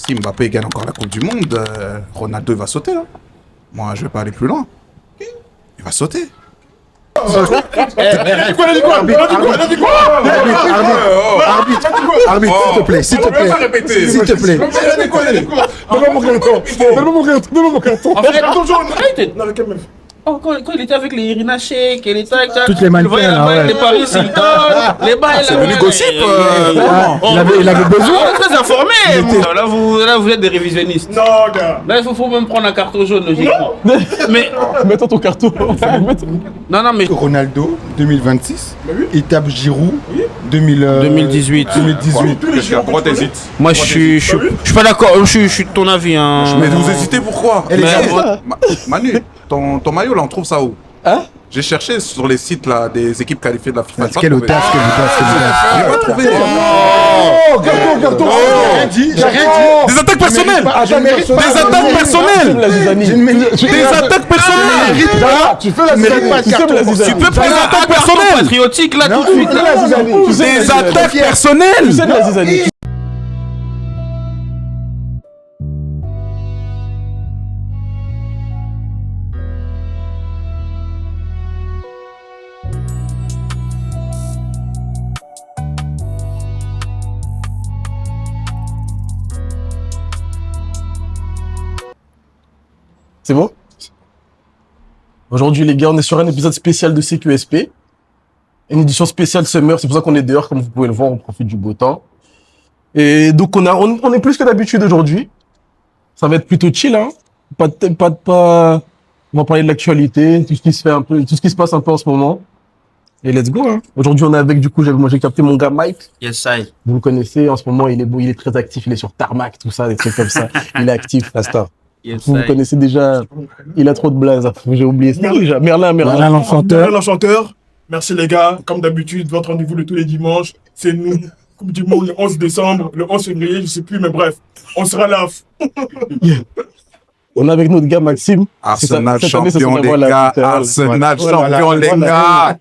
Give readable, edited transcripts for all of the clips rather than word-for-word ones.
si Mbappé gagne encore la Coupe du Monde, Ronaldo il va sauter. Hein. Moi, je vais pas aller plus loin. Il va sauter. Arbitre, s'il te plaît. Donne-moi mon carton. En fait, quand il était avec les Irina Shayk, il était avec toutes les mannequins, là, les Paris Hilton, les bails. C'est venu gossip. Il avait besoin. On est très informé. Là, vous êtes des révisionnistes. Non, gars. Là, il faut même prendre un carton jaune, logiquement. Mais Mets-toi ton carton. non, mais Ronaldo, 2026. Il tape Giroud, 2018. Pourquoi t'hésites? moi, je suis pas d'accord. Je suis de ton avis. Hein. Mais vous hésitez pourquoi? Et les Mais- gars, Manu, ton maillot là, on trouve ça où? Hein? J'ai cherché sur les sites là des équipes qualifiées de la FIFA. quelle audace, J'ai pas trouvé. carton. J'ai rien dit. Des attaques personnelles. Des attaques personnelles. Des attaques personnelles. Tu fais la zizanie. Tu peux prendre des attaques personnelles. Patriotique, là, tout de suite. Des attaques personnelles. Tu sais de la zizanie. C'est bon? Aujourd'hui, les gars, on est sur un épisode spécial de CQSP. Une édition spéciale Summer, c'est pour ça qu'on est dehors, comme vous pouvez le voir, on profite du beau temps. Et donc, on est plus que d'habitude aujourd'hui. Ça va être plutôt chill, hein. On va parler de l'actualité, tout ce qui se fait un peu, tout ce qui se passe un peu en ce moment. Et let's go, hein. Aujourd'hui, on est avec, du coup, j'ai capté mon gars Mike. Yes, I. Vous le connaissez, en ce moment, il est beau, il est très actif, il est sur Tarmac, tout ça, des trucs comme ça. Il est actif, la star. Yes, Vous le connaissez déjà, il a trop de blaze, j'ai oublié. C'est déjà Merlin. l'enchanteur. Merci les gars. Comme d'habitude, votre rendez-vous de tous les dimanches, c'est nous. Coupe du Monde le 11 décembre, le 11 février, je sais plus, mais bref, on sera là. On est avec notre gars Maxime. Arsenal Cette année, c'est champion, son les voix, là, gars. putain. Arsenal Voilà. champion, les gars.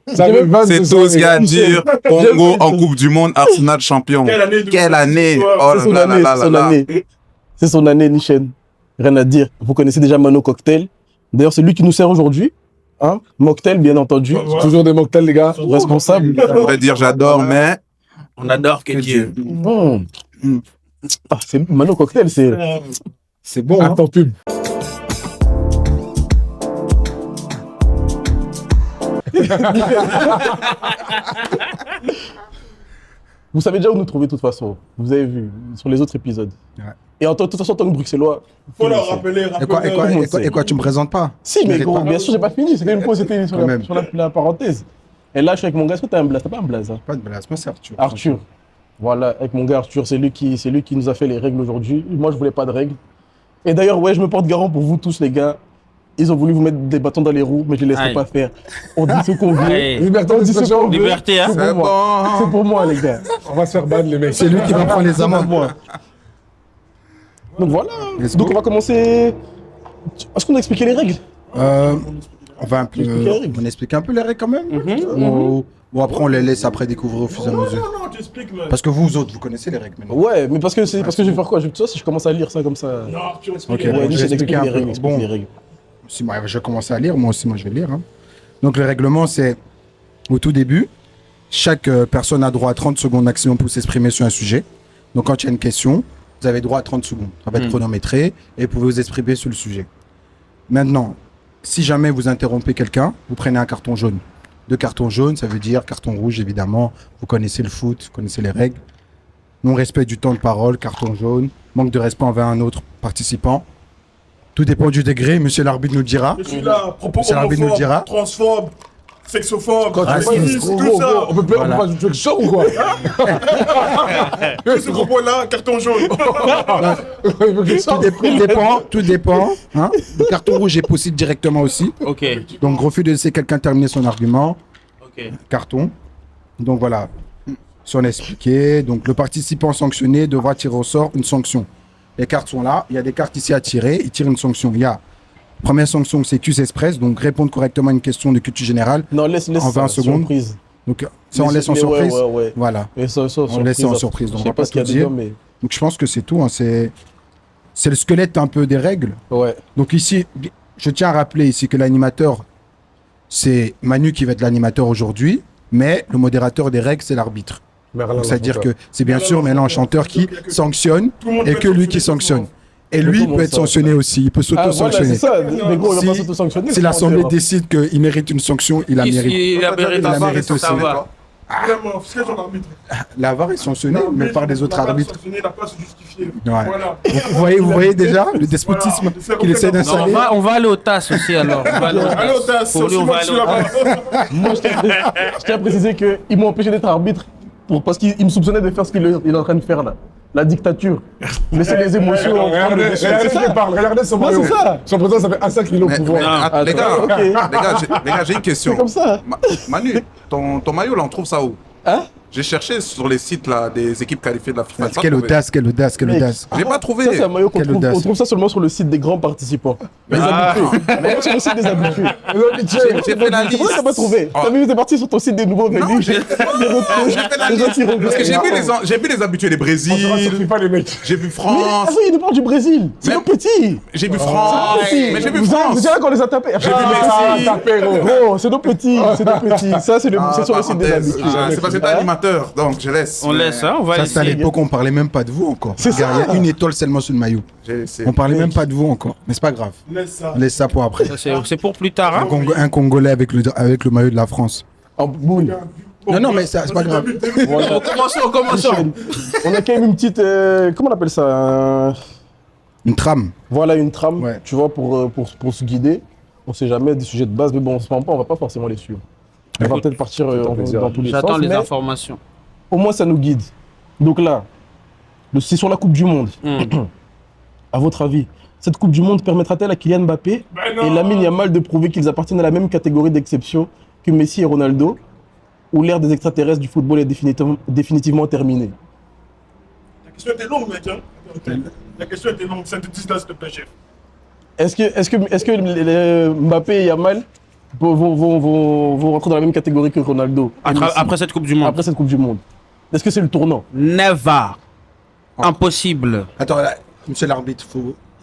C'est tout ce qu'il y a à dire. Congo en Coupe du Monde, Arsenal champion. Quelle année Oh C'est son là là année, là c'est son là. année. C'est son année, Nichen. Rien à dire. Vous connaissez déjà Mano Cocktail. D'ailleurs, c'est lui qui nous sert aujourd'hui. Hein? Mocktail, bien entendu. Ouais. Toujours des mocktails, les gars. Responsable. J'aimerais dire j'adore, mais On adore que Dieu. Bon. Ah, c'est Mano Cocktail, c'est bon. Attends, pub. Vous savez déjà où nous trouver de toute façon. Vous avez vu sur les autres épisodes. Ouais. Et de toute façon, en tant que Bruxellois. Faut leur rappeler. Et quoi, tu me présentes pas? Si, mais Mérite gros, pas. bien sûr, j'ai pas fini. C'était une pause, c'était sur, Quand même. la parenthèse. Et là, je suis avec mon gars. Est-ce que t'as un blaze? T'as pas un blaze, hein? Pas de blague, moi c'est Arthur. Arthur. Voilà, avec mon gars Arthur, c'est lui qui nous a fait les règles aujourd'hui. Moi, je voulais pas de règles. Et d'ailleurs, ouais, je me porte garant pour vous tous, les gars. Ils ont voulu vous mettre des bâtons dans les roues, mais je les laisserai Aïe. pas faire. On dit ce qu'on veut. Aïe. Liberté, on dit ce qu'on veut. Liberté, hein. C'est pour moi. C'est pour moi, les gars. On va se faire ban, les mecs. C'est lui qui va prendre les amendes. Donc voilà. Let's Donc go. on va commencer. Est-ce qu'on a expliqué les règles? On va un peu. Expliquer les règles. On explique un peu les règles quand même. Ou après on les laisse après découvrir au fur et à mesure. Non, tu expliques, mais. Parce que vous autres, vous connaissez les règles maintenant. Ouais, mais parce que je vais faire quoi? Tu vois, si je commence à lire ça comme ça. Non, tu expliques. Ok, Ouais, bon, lui, je c'est vais d'expliquer expliquer un les peu. règles. explique Bon. les règles. Si moi, je vais commencer à lire, moi aussi, moi je vais lire. Hein. Donc le règlement, c'est au tout début, chaque personne a droit à 30 secondes maximum pour s'exprimer sur un sujet. Donc quand il y a une question, vous avez droit à 30 secondes. Ça va être chronométré et vous pouvez vous exprimer sur le sujet. Maintenant, si jamais vous interrompez quelqu'un, vous prenez un carton jaune. 2 cartons jaunes, ça veut dire carton rouge, évidemment. Vous connaissez le foot, vous connaissez les règles. Non-respect du temps de parole, carton jaune. Manque de respect envers un autre participant. Tout dépend du degré, monsieur l'arbitre nous le dira. Je suis là, propos C'est l'arbitre nous le dira. homophobe, transphobe, sexophobe, Raciste, raciste, tout ça. On peut pas, Voilà. tu veux que je sorte ou quoi? Tout ce propos-là, carton jaune. Tout dépend. Hein. Le carton rouge est possible directement aussi. Ok. Donc, refus de laisser quelqu'un terminer son argument. Ok. Carton. Donc, voilà. Si on a expliqué. Donc, le participant sanctionné devra tirer au sort une sanction. Les cartes sont là. Il y a des cartes ici à tirer. Il tire une sanction. Il y a première sanction, c'est Q express. Donc, répondre correctement à une question de culture générale. Non, laisse En 20 ça, secondes. surprise. Donc, ça, on laisse en surprise. Ouais. Voilà. Et ça, On laisse en surprise. Donc, Je on sais va pas pas ce qu'il y a tout dire. dedans, mais. Donc, je pense que c'est tout. Hein. C'est c'est le squelette un peu des règles. Ouais. Donc ici, je tiens à rappeler ici que l'animateur, c'est Manu qui va être l'animateur aujourd'hui, mais le modérateur des règles, c'est l'arbitre. Donc, c'est-à-dire que c'est bien sûr maintenant un chanteur qui sanctionne et que lui qui sanctionne. Et lui peut être sanctionné aussi, il peut Voilà, s'auto-sanctionner. c'est ça. Mais gros, il va pas Si, s'auto-sanctionner. si l'Assemblée décide qu'il mérite une sanction, il la mérite. Il a mérité Il la ça, mérite aussi. ça va. Vraiment, c'est son arbitre. La VAR est sanctionnée, mais par des autres arbitres. Il n'a pas à se justifier. Ouais. Voilà. Vous voyez déjà le despotisme qu'il essaie Non, d'installer. on va aller au TAS aussi alors. On va aller au TAS. Allez, au TAS, Pour lui, on va aller au TAS. Moi, je tiens à préciser qu'ils m'ont empêché d'être arbitre parce qu'ils me soupçonnaient de faire ce qu'il est en train de faire là. La dictature. Laisser les émotions prendre le dessus. C'est ça. Regardez son Non, maillot. c'est ça. Son président, ça fait un sac qu'il est au Mais, pouvoir. les gars, ok. les gars, j'ai une question. C'est comme ça. Manu, ton maillot là, on trouve ça où? Hein? J'ai cherché sur les sites là des équipes qualifiées de la FIFA. j'ai pas Quelle trouvé. audace, quelle audace, quelle Mec. audace. J'ai pas trouvé. Ça, c'est un maillot qu'on Quelle trouve. audace. On trouve ça seulement sur le site des grands participants. Les habitués. Mais sur le site des habitués. J'ai fait la C'est pour ça que t'as pas liste. trouvé. Oh. T'as vu, t'es parti sur ton site des nouveaux Non, venus. j'ai Des retours. j'ai fait la Les gens qui liste. reviennent. Parce que j'ai vu les habitués, les On sera sur Brésil, FIFA, les mecs. j'ai vu Mais France, il nous parle du Brésil. C'est Même- nos petits. j'ai vu France, mais j'ai vu Vous France. savez qu'on les a tapés. J'ai vu Messi. tapé, gros. Gros, c'est nos petits. C'est nos petits. Ça, c'est Ah, sur le site des parenthèse. habitués. C'est parce que t'es animateur, donc je laisse. On laisse, hein, on va Ça, c'est à laisser. l'époque, on parlait même pas de vous encore. C'est ça. Il y a une étoile seulement sur le maillot. On parlait même pas de vous encore. Mais c'est pas grave. Laisse ça. On laisse ça pour après. Ça, c'est pour plus tard. Hein. Un Congolais avec le maillot de la France. En boule. Non, non, mais ça, c'est pas grave. Voilà. Commençons. On a quand même une petite. Comment on appelle ça Une trame. Voilà, une trame, Ouais. tu vois, pour se guider. On sait jamais des sujets de base, mais bon, on se ment pas, on va pas forcément les suivre. On va peut-être partir dans tous les sens, J'attends les mais informations. au moins ça nous guide. Donc là, c'est sur la Coupe du Monde. À votre avis, cette Coupe du Monde permettra-t-elle à Kylian Mbappé Ben non. et Lamine Yamal de prouver qu'ils appartiennent à la même catégorie d'exception que Messi et Ronaldo, ou l'ère des extraterrestres du football est définitivement terminée? La question était longue, mec. Hein. La question était longue. Synthétise-la, s'il te plaît, chef. Est-ce que les Mbappé et Yamal vont rentrer dans la même catégorie que Ronaldo et Messi Après cette Coupe du Monde. après cette Coupe du Monde? Est-ce que c'est le tournant? Never. Impossible. Attends, là, monsieur l'arbitre,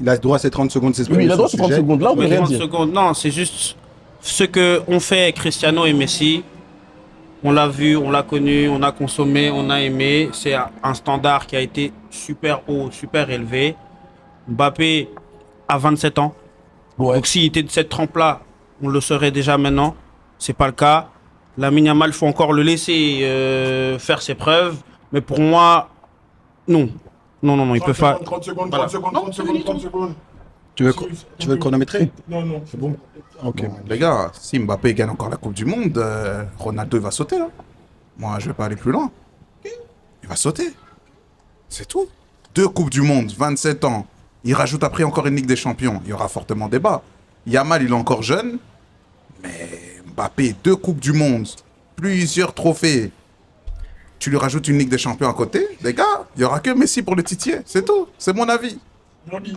il a le droit à ses 30 secondes de s'exprimer. Oui, il a sur droit le sur 30 sujet. secondes. Là, on peut Mais rien 30 dire. secondes. Non, c'est juste ce que ont fait Cristiano et Messi. On l'a vu, on l'a connu, on a consommé, on a aimé. C'est un standard qui a été super haut, super élevé. Mbappé a 27 ans. Ouais. Donc s'il était de cette trempe-là, on le saurait déjà maintenant. C'est pas le cas. Lamine Yamal, il faut encore le laisser faire ses preuves. Mais pour moi, non. Non, il peut pas. 30 secondes, Voilà. 30 secondes, 30 secondes, 30 secondes. Tu veux chronométrer? Non, non. C'est bon. Ok. Bon, les gars, si Mbappé gagne encore la Coupe du Monde, Ronaldo il va sauter. Hein. Moi, je vais pas aller plus loin. Il va sauter. C'est tout. 2 Coupes du Monde, 27 ans. Il rajoute après encore une Ligue des Champions. Il y aura fortement débat. Yamal, il est encore jeune. Mais Mbappé, 2 Coupes du Monde, plusieurs trophées. Tu lui rajoutes une Ligue des Champions à côté. Les gars, il n'y aura que Messi pour le titiller. C'est tout. C'est mon avis. Non, dis.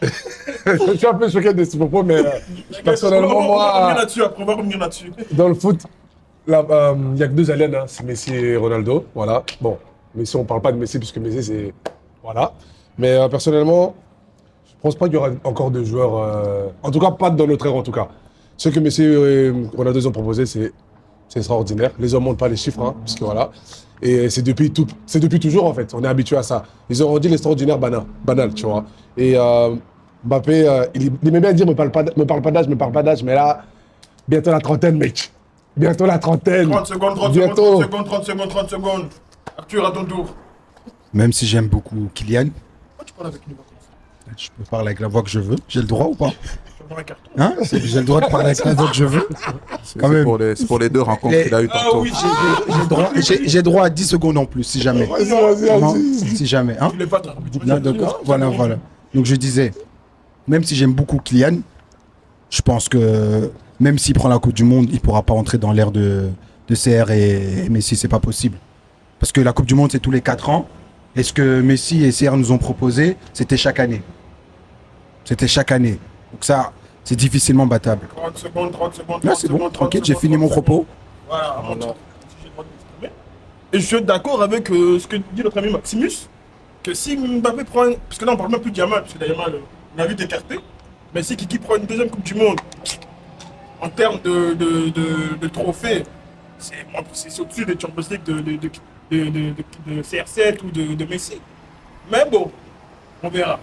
Je suis un peu choqué de ce propos, mais personnellement, On va revenir moi, là-dessus après, on va revenir là-dessus. dans le foot, il n'y a que 2 aliens, hein, c'est Messi et Ronaldo. Voilà. Bon, Messi, on ne parle pas de Messi puisque Messi, c'est. Voilà. Mais personnellement, je ne pense pas qu'il y aura encore de joueurs. En tout cas, pas dans notre ère, en tout cas. Ce que Messi et Ronaldo ils ont proposé, c'est extraordinaire. Les hommes ne montrent pas les chiffres, hein, parce que voilà. Et c'est depuis toujours, en fait. On est habitué à ça. Ils ont rendu l'extraordinaire banal, tu vois. Et Mbappé, il aimait bien dire me parle pas d'âge, mais là, bientôt la trentaine, mec. Bientôt la trentaine. 30 secondes, 30 Bientôt. secondes, 30 secondes, 30 secondes. Arthur, à ton tour. Même si j'aime beaucoup Kylian, Pourquoi tu parles avec nous? je peux parler avec la voix que je veux. J'ai le droit ou pas? Je prends un carton. Hein? J'ai le droit de parler avec la voix que je veux. Quand même. C'est pour les 2 rencontres Les- qu'il a eues Ah tantôt. oui, J'ai droit à 10 secondes en plus, si jamais. Vraiment, si jamais. Hein? je l'ai pas t'arbitre. Non, d'accord. Voilà. Donc je disais, même si j'aime beaucoup Kylian, je pense que même s'il prend la Coupe du Monde, il ne pourra pas entrer dans l'ère de CR et Messi, c'est pas possible. Parce que la Coupe du Monde, c'est tous les 4 ans. Et ce que Messi et CR nous ont proposé, c'était chaque année. C'était chaque année. Donc ça, c'est difficilement battable. 30 secondes, 30 secondes. Là, 30 c'est bon, secondes, 30 tranquille, j'ai secondes, fini mon 30 propos. Voilà, avant tout, j'ai le droit de m'exprimer. Et je suis d'accord avec ce que dit notre ami Maximus. que si Mbappé prend, parce que là on parle même plus de Yamal, parce que Yamal, on a vu d'écarter, mais si Kiki prend une deuxième Coupe du Monde, en termes de trophées, c'est au-dessus des Champions League de CR7 ou de Messi. Mais bon, on verra.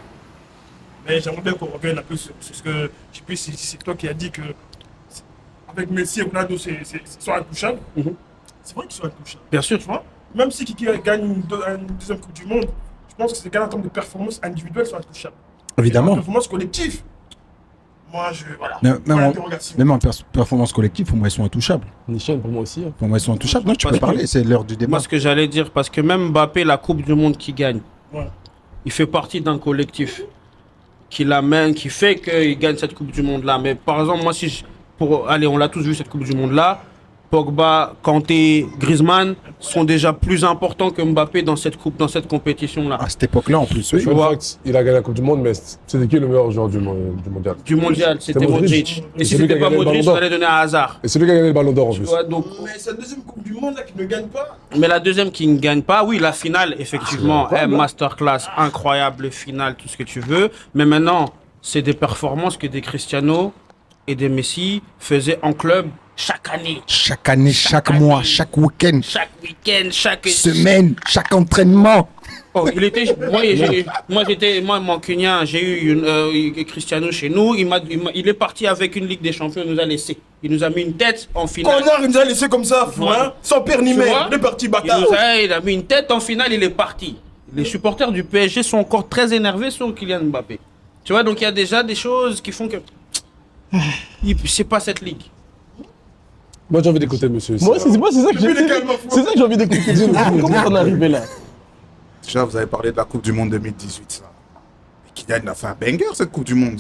Mais j'aimerais bien qu'on revienne un peu sur ce que, je sais plus si c'est toi qui as dit que avec Messi et Ronaldo, ils sont intouchables. C'est vrai qu'ils sont intouchables. Bien sûr. Tu vois, même si Kiki gagne une deuxième Coupe du Monde, je pense que c'est quand même en termes de performance individuelle, ils sont intouchables. Évidemment. En performance collective, moi, voilà. Même en performance collective, pour moi, ils sont intouchables. Nichel, pour moi aussi. Hein. Pour moi, ils sont intouchables. Non, tu Parce peux parler, c'est l'heure du débat. Moi, ce que j'allais dire, parce que même Mbappé, la Coupe du Monde qu'il gagne, Ouais. il fait partie d'un collectif qui l'amène, qui fait qu'il gagne cette Coupe du Monde-là. Mais par exemple, moi, allez, on l'a tous vu cette Coupe du Monde-là. Pogba, Kanté, Griezmann sont déjà plus importants que Mbappé dans cette compétition-là. À cette époque-là, en plus, oui. Fun fact, il a gagné la Coupe du Monde, mais c'était qui le meilleur joueur du mondial? Du mondial, c'était Modric. Et si C'est lui qui c'était a pas gagné le Modric, Ballon on allait donner à Hazard. Et c'est lui qui a gagné le Ballon d'Or en Tu plus. vois, donc, Mais cette deuxième Coupe du Monde là qui ne gagne pas, mais la deuxième qui ne gagne pas, oui, la finale, effectivement, masterclass, incroyable finale, tout ce que tu veux. Mais maintenant, c'est des performances que des Cristiano et des Messi faisaient en club chaque année. Chaque année, chaque année. mois, chaque week-end, Chaque week-end, chaque semaine, chaque entraînement. Oh, moi, Mancunien, j'ai eu Cristiano chez nous. Il est parti avec une Ligue des Champions, il nous a laissé. Il nous a mis une tête en finale. Connard, il nous a laissé comme ça, Voilà. hein, sans père ni Tu mère, vois, il est parti il bâtard. il a mis une tête en finale, il est parti. Les supporters du PSG sont encore très énervés sur Kylian Mbappé. Tu vois, donc il y a déjà des choses qui font que c'est pas cette ligue. Moi, j'ai envie d'écouter monsieur. Moi, c'est ça que Depuis les calmes, c'est ça que j'ai envie d'écouter. Comment on est arrivé là? Déjà, vous avez parlé de la Coupe du Monde 2018. Ça. Et Kylian a fait un banger, cette Coupe du Monde.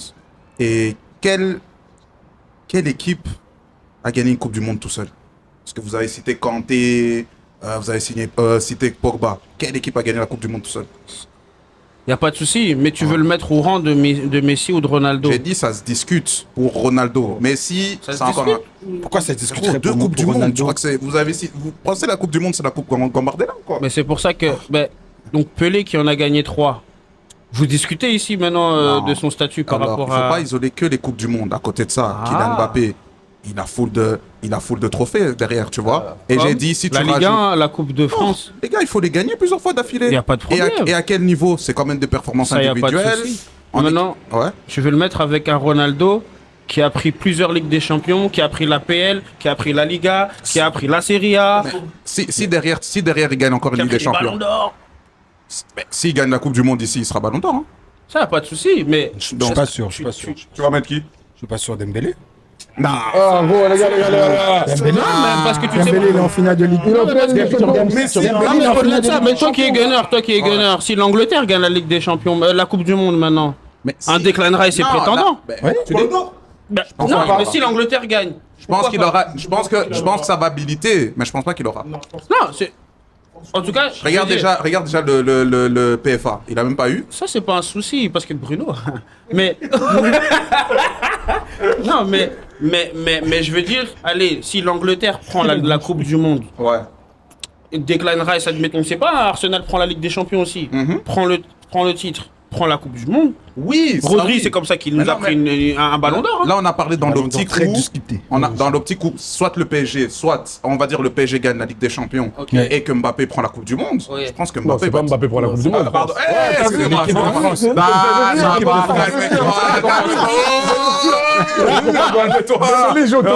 Et quelle équipe a gagné une Coupe du Monde tout seul? Parce que vous avez cité Kanté, vous avez cité Pogba. Quelle équipe a gagné la Coupe du Monde tout seul? Il n'y a pas de souci, mais tu veux le mettre au rang de Messi ou de Ronaldo? J'ai dit ça se discute pour Ronaldo. Messi, Ça se c'est encore discute Pourquoi ça un... discuterait Deux pour Coupes du pour Monde. Ronaldo? Je crois que c'est... Vous pensez la Coupe du Monde, c'est la Coupe Gambardella ou quoi? Mais c'est pour ça que. Donc Pelé qui en a gagné 3. Vous discutez ici maintenant Non. de son statut par Alors, rapport il ne faut à. pas isoler que les Coupes du Monde. À côté de ça, Kylian Mbappé, il a full de trophées derrière, tu vois. Et Comme j'ai dit, si tu la Ligue rajoutes... 1, la Coupe de France. Les gars, il faut les gagner plusieurs fois d'affilée. Y a pas de problème. Et à quel niveau? C'est quand même des performances Ça, y a pas de individuelles. souci. En Maintenant, Ouais. je vais le mettre avec un Ronaldo qui a pris plusieurs Ligues des Champions, qui a pris la PL, qui a pris la Liga, qui a pris la Serie A, Si derrière, il gagne encore qui une a Ligue des pris les Ballons Champions. d'Or. Mais s'il gagne la Coupe du Monde ici, il sera Ballon d'Or. Hein. Ça, y a pas de souci, mais. Je suis pas sûr, je suis pas sûr. Tu vas mettre qui? Je suis pas sûr Dembélé. Non. Ah, bon, les gars. Dembélé, Non, mais parce que tu sais. Dembélé, il est en finale de Ligue 1. Non, mais parce que tu regardes Messi, Non, mais au-delà de ça, mais toi qui es gunner, si l'Angleterre gagne la Ligue des Champions, la Coupe du Monde maintenant, Mais un Declan Rice est Non, prétendant. là, ben, Ouais. tu dis- Non, pas. mais si l'Angleterre gagne. Je pense qu'il aura. Je pense que ça va habiliter, mais je pense pas qu'il aura. Non, c'est. En tout cas, je Regarde veux dire, déjà le PFA. Il a même pas eu. ça c'est pas un souci parce que Bruno. Mais non, mais je veux dire, allez, si l'Angleterre prend la Coupe du Monde, Ouais. Declan Rice, admettons, c'est pas Arsenal prend la Ligue des Champions aussi, prend le titre, prend la Coupe du Monde. Oui. ça, Rodri, oui. c'est comme ça qu'il nous Mais a non, pris un ballon d'or. hein. Là, on a parlé dans Ballon l'optique d'Or très où- discuté. On a dans l'optique où soit le PSG, soit on va dire le PSG gagne la Ligue des Champions Ok. et que Mbappé prend la Coupe du Monde. Oui. Je pense que Non, Mbappé. c'est pas Mbappé pour la Coupe du Monde. Pardon. Excusez-moi. l'équipe de France. Bah, ça va, calme-toi. Désolé,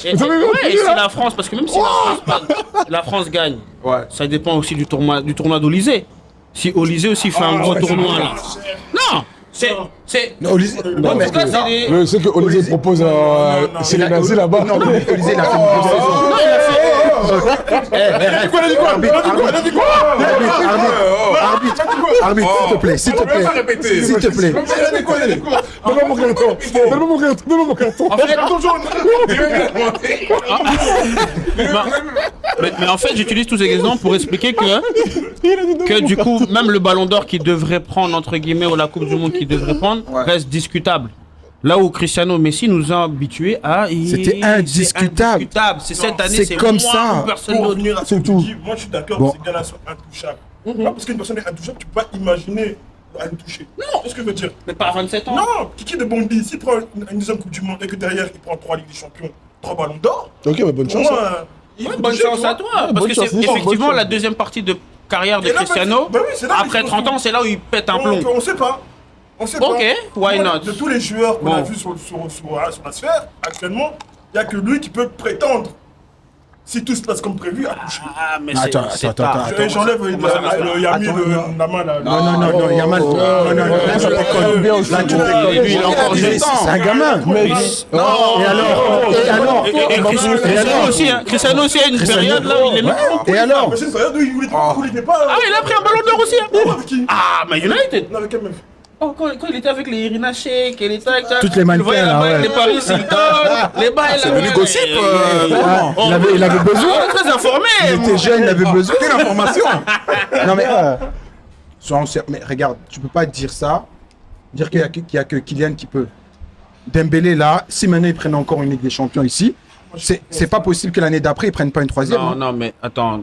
j'ai Ouais, c'est la France, parce que même si la France gagne, Ouais. ça dépend aussi du tournoi d'Olysée. Si Olysée aussi fait un gros tournoi là. Non, c'est. Non, Olysée. En tout cas, c'est des. Je sais que Olivier propose c'est les nazis là-bas. Non, mais Olysée, il a fait une bonne saison. Non, il a fait. Arbitre, s'il te plaît, s'il te plaît. S'il te plaît. Donne-moi mon carton. Donne-moi mon carton. En fait, mais en fait, j'utilise tous ces exemples pour expliquer que du coup, même le ballon d'or qui devrait prendre, entre guillemets, ou la Coupe du Monde qui devrait prendre, reste discutable. Là où Cristiano Messi nous a habitués à... C'était indiscutable. C'est cette année, c'est c'est comme moi ça. ou personne Pour d'autre. revenir à ce que tu tout. dis, moi je suis d'accord Bon. que ces gars-là sont intouchables. Pas parce qu'une personne est intouchable, tu peux pas imaginer à le toucher. Non. C'est ce que je veux dire. Mais pas à 27 ans. Non, Kiki de Bondy, s'il prend une deuxième Coupe du Monde et que derrière il prend 3 Ligues des Champions, 3 ballons d'or, Ok, mais bonne pour chance. moi, il Ouais, faut bonne toucher, chance tu à vois. toi. Ouais, Parce bonne que chance, c'est bonne effectivement chance. la deuxième partie de carrière de Et là, Cristiano. bah oui, c'est là Après qu'il faut 30 ans, c'est là où il pète un plomb. On sait pas. On sait Ok, pas. why Moi, not? De tous les joueurs qu'on Bon. a vus sur la sphère, actuellement, il n'y a que lui qui peut prétendre, si tout se passe comme prévu, à toucher. Ah, mais Attends, c'est attends, tard. attends. J'enlève le Yami, la main là. Non, Yamal. Non, là, tu déconnes. bien aussi. Là, tu Ouais, déconnes. lui, il est encore jeune. C'est un gamin. Et alors Cristiano aussi, hein. Cristiano aussi a une période là où il est même. Et alors Mais c'est une période où il voulait pas. Ah, il a pris un ballon d'or aussi. Hein. Avec qui? Ah, mais United. Non, avec quel meuf? Oh, quand il était avec les Irina Shayk, il était avec Toutes les mannequins, tu voyais là, là-bas, ouais. les Paris Hilton, les bails C'est là. devenu gossip. Ah, il avait besoin. On est très informé. Il était jeune, il avait besoin. Quelle information. Non mais, soyons sérieux. Mais regarde, tu peux pas dire ça, dire qu'il y a que Kylian qui peut. Dembélé là, si maintenant ils prennent encore une Ligue des Champions ici, c'est pas possible que l'année d'après ils prennent pas une troisième. Non, hein. non, mais attends.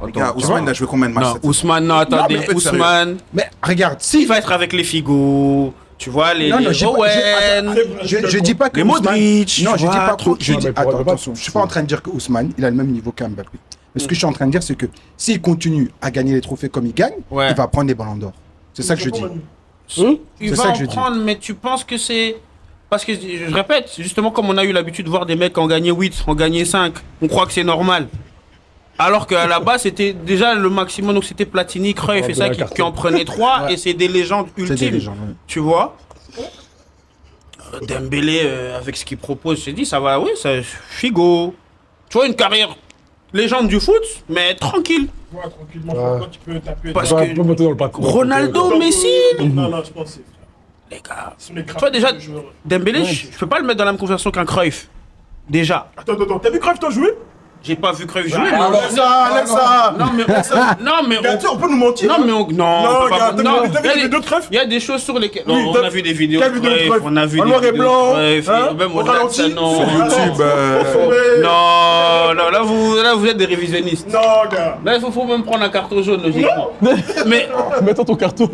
Regarde, Ousmane, il a joué combien de matchs Non, cette saison? Ousmane, non, attendez, mais faites Ousmane, Mais regarde, il si va être avec les Figo, tu vois, les Non, les Owen. je dis pas que Les Ousmane- Modric, non, tu je dis vois, pas que je Ouais, dis mais pour attends, le bas, attention, je suis pas en train de dire que Ousmane, il a le même niveau qu'Mbappé. Mais ce que je suis en train de dire c'est que s'il continue à gagner les trophées comme il gagne, Ouais. il va prendre des ballons d'or. C'est ça que je dis. Il C'est va ça en que je dis. prendre, mais tu penses que c'est... Parce que, je répète, justement, comme on a eu l'habitude de voir des mecs en gagner 8, en gagner 5, on croit que c'est normal. Alors qu'à la base, c'était déjà le maximum, donc c'était Platini, Cruyff et ça qui en prenaient 3, et c'est des légendes C'est ultimes. des légendes, ouais. Tu vois Dembélé, avec ce qu'il propose, j'ai dit, ça va, oui, ça, Figo. Tu vois, une carrière légende du foot, mais tranquille. Ouais, tranquillement, je pense que tu peux taper. Parce On va que pas monter dans le parcours. Ronaldo, Messi, Non, non, je pense que c'est. les gars. Ce sont les Tu vois, déjà, crapauds de joueurs. Dembélé, je peux pas le mettre dans la même conversation qu'un Cruyff. Déjà. Attends, t'as vu Cruyff toi jouer? J'ai pas vu Cruyff jouer. Ah, mais laisse ça. Non, mais Gars, tu sais, on peut nous mentir. non, hein. mais on peut gars, pas. t'as Non, vu des vidéos de Cruyff? il y a des choses sur lesquelles. Oui, Non, on t'as- a vu des vidéos. quelle vidéo de Cruyff On a vu En des noir et vidéos blanc, de Cruyff, hein, même au au-delà de ralenti, ça, non. sur YouTube, Non, non, là vous êtes des révisionnistes. Non, gars. Là, il faut même prendre un carton jaune, logiquement. Mais, Mets-toi ton carton.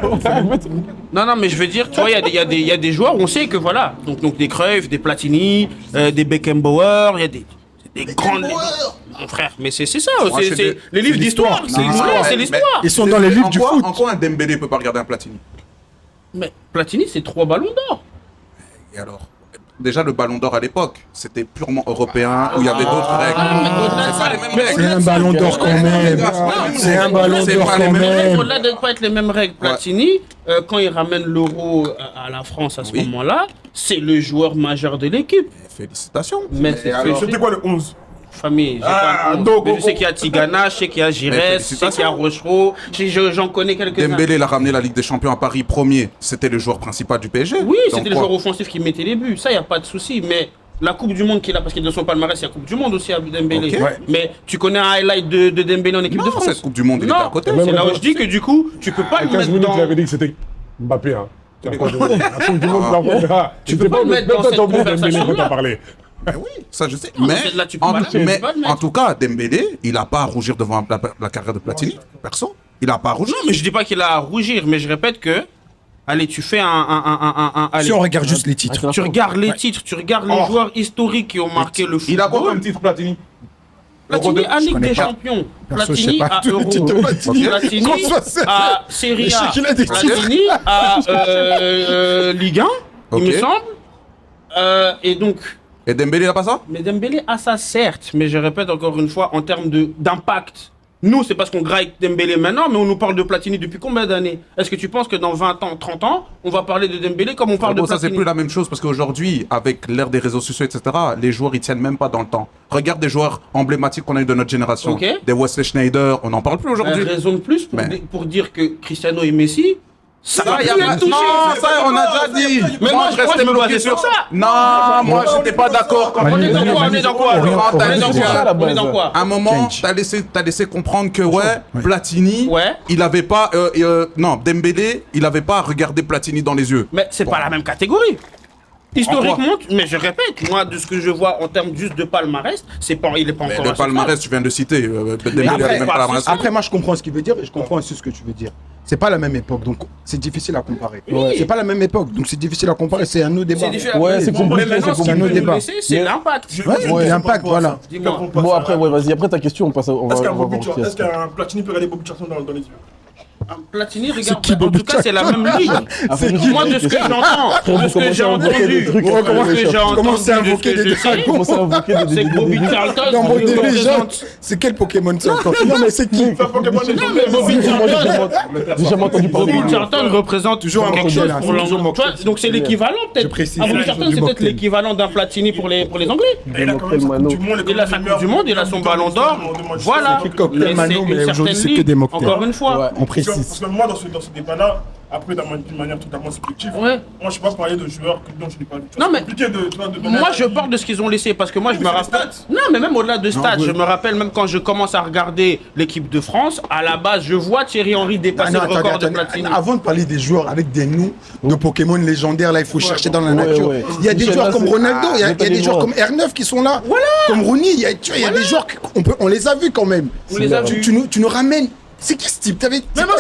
non, mais je veux dire, tu vois, il y a des joueurs, on sait que voilà. Donc des Cruyff, des Platini, des Beckenbauer, il y a des grandes. Mon frère, mais c'est ça, Moi, c'est c'est des- les livres d'histoire. C'est l'histoire, c'est l'histoire. Ils sont dans les livres du foot. En quoi un Dembélé peut pas regarder un Platini? Mais Platini, c'est 3 ballons d'or. Et alors? Déjà, le ballon d'or à l'époque, c'était purement européen, où il y avait d'autres règles. mais au-delà de C'est ça, pas les mêmes mais règles. C'est un ballon d'or quand même. C'est un ballon C'est d'or pas les quand mêmes même. Au-delà de ne pas être les mêmes règles, Platini, quand il ramène l'euro à la France à ce Oui. moment-là, c'est le joueur majeur de l'équipe. Félicitations. Mais c'est alors, C'était quoi le 11? famille. J'ai Ah, pas le nom. donc, Mais je sais qu'il y a Tigana, je sais qu'il y a Giresse, je sais félicitations. qu'il y a Rochereau, j'en connais quelques-uns. Dembélé, il a ramené la Ligue des Champions à Paris premier. C'était le joueur principal du PSG. Oui, Donc c'était le quoi? joueur offensif qui mettait les buts, ça, il n'y a pas de souci. Mais la Coupe du Monde qu'il a, parce qu'il est dans son palmarès, il y a Coupe du Monde aussi à Dembélé. Ok. Ouais. Mais tu connais un highlight de Dembélé en équipe de Non, France? cette Coupe du Monde, il Non, était à côté. c'est là où je dis que du coup, tu peux pas À le 15 mettre minutes, il dans... avait dit que c'était Mbappé. Hein. La Coupe du Monde, Tu peux pas le mettre dans cette conversation-là. parler. Ben oui, ça je sais. Non, mais là, tu peux pas le- tu mais peux pas le mettre. en tout cas, Dembélé, il n'a pas à rougir devant la carrière de Platini. Perso. Il n'a pas à rougir. Non, mais je dis pas qu'il a à rougir, mais je répète que... Allez, tu fais allez, Si on regarde juste les titres. tu regardes les titres, tu regardes les joueurs historiques qui ont marqué le football. Il a quoi comme titre, Platini? Platini à Ligue connais des pas. Champions, Perso, je sais Platini pas à tous les Euro, titres de Platini. Platini Qu'on soit sérieux. à Serie Je sais A, qu'il a des titres. Platini à Ligue 1, il me Ok. semble. Et donc, Et Dembélé, il n'a pas ça? mais Dembélé a ça certes, mais je répète encore une fois, en termes d'impact. Nous, c'est parce qu'on graille Dembélé maintenant, mais on nous parle de Platini depuis combien d'années? Est-ce que tu penses que dans 20 ans, 30 ans, on va parler de Dembélé comme on parle de Bon, ça, c'est Platini? plus la même chose parce qu'aujourd'hui, avec l'ère des réseaux sociaux, etc., les joueurs, ils tiennent même pas dans le temps. Regarde des joueurs emblématiques qu'on a eu de notre génération. Ok. Des Wesley Schneider, on n'en parle plus aujourd'hui. Raison de plus pour, Mais- pour dire que Cristiano et Messi, ça va Ça, y a plus pas- être touché. Non, ça, on a déjà dit. Mais moi, je restais je me bloqué basais sur ça. Non, moi, j'étais pas d'accord. Quand On est dans quoi? On est dans quoi? Quand t'as On est dans dit quoi? ça, On est dans quoi? À un moment, Change. t'as laissé comprendre que, ouais, Platini, Ouais. il avait pas. Non, Dembélé, il avait pas à regarder Platini dans les yeux. Mais c'est pas la même catégorie. Historiquement, mais je répète, moi, de ce que je vois en termes juste de palmarès, il est pas Mais encore le à ce palmarès, stade. tu viens de citer. Dembélé, il après, a même pas la masse. Après, moi, je comprends ce qu'il veut dire et je comprends aussi ce que tu veux dire. C'est pas la même époque, donc c'est difficile à comparer. Oui. C'est pas la même époque, donc c'est difficile à comparer. C'est un autre débat. C'est différent. Ouais, c'est Mais compliqué, maintenant, c'est ce qui un peut autre nous débat. laisser, c'est l'impact. Ouais, l'impact, voilà. Dis-moi. Bon, après, ouais, vas-y. Après ta question, on passe à. On va, Est-ce qu'un on va Bobby voir Charlton- qui est-ce qu'un Platini peut regarder Bobby Charlton dans les yeux? Un Platini, regarde, qui, en Bobby tout cas, c'est la même ligue. C'est Moi, de ce que j'entends, de ce que j'ai entendu, trucs, de comment ce que j'ai entendu, commencer à de ce invoquer que des je sais, dragons. Comment ça invoquer c'est que Bobby Charlton Non, bon, déjà, représente... c'est quel Pokémon ça encore? Non, mais c'est qui? C'est un Pokémon Non, mais Bobby Charlton... J'ai jamais entendu parler de Bobby lui. Charlton représente Toujours un quelque modèle, chose hein, pour toujours l'anglais. moqué. Tu vois, donc c'est l'équivalent Je peut-être. précise. Ah, Bobby Charlton, Du c'est peut-être moqué. l'équivalent d'un Platini pour les Anglais. Il a quand même sa Coupe du Monde, Il a sa Coupe du Monde, il a son ballon d'or. Voilà. C'est cocktail Mais Mano, c'est mais une aujourd'hui, certaine c'est que ligue, des mocktails. encore une fois. On Parce précise. que moi, dans ce débat-là, après, d'une manière totalement subjective, Ouais. moi, je ne sais pas parler de joueurs dont je n'ai pas vu. Non, mais- C'est compliqué de Moi, je parle de ce qu'ils ont laissé parce que moi, je me mais c'est les rappelle. stats. Non, mais même au-delà de stats, oui. je me rappelle même quand je commence à regarder l'équipe de France, à la base, je vois Thierry Henry dépasser le record de Platini. Avant de parler des joueurs avec des noms de Pokémon légendaires, là, il faut chercher dans la Ouais, nature. ouais. Il y a des Michel, joueurs là, comme c'est- Ronaldo, il y a pas des des joueurs joueurs. comme R9 qui sont là. Comme Rooney, il y a des joueurs, on les a vus quand même. On les a vus. Tu nous ramènes. C'est qui ce type? Mais moi,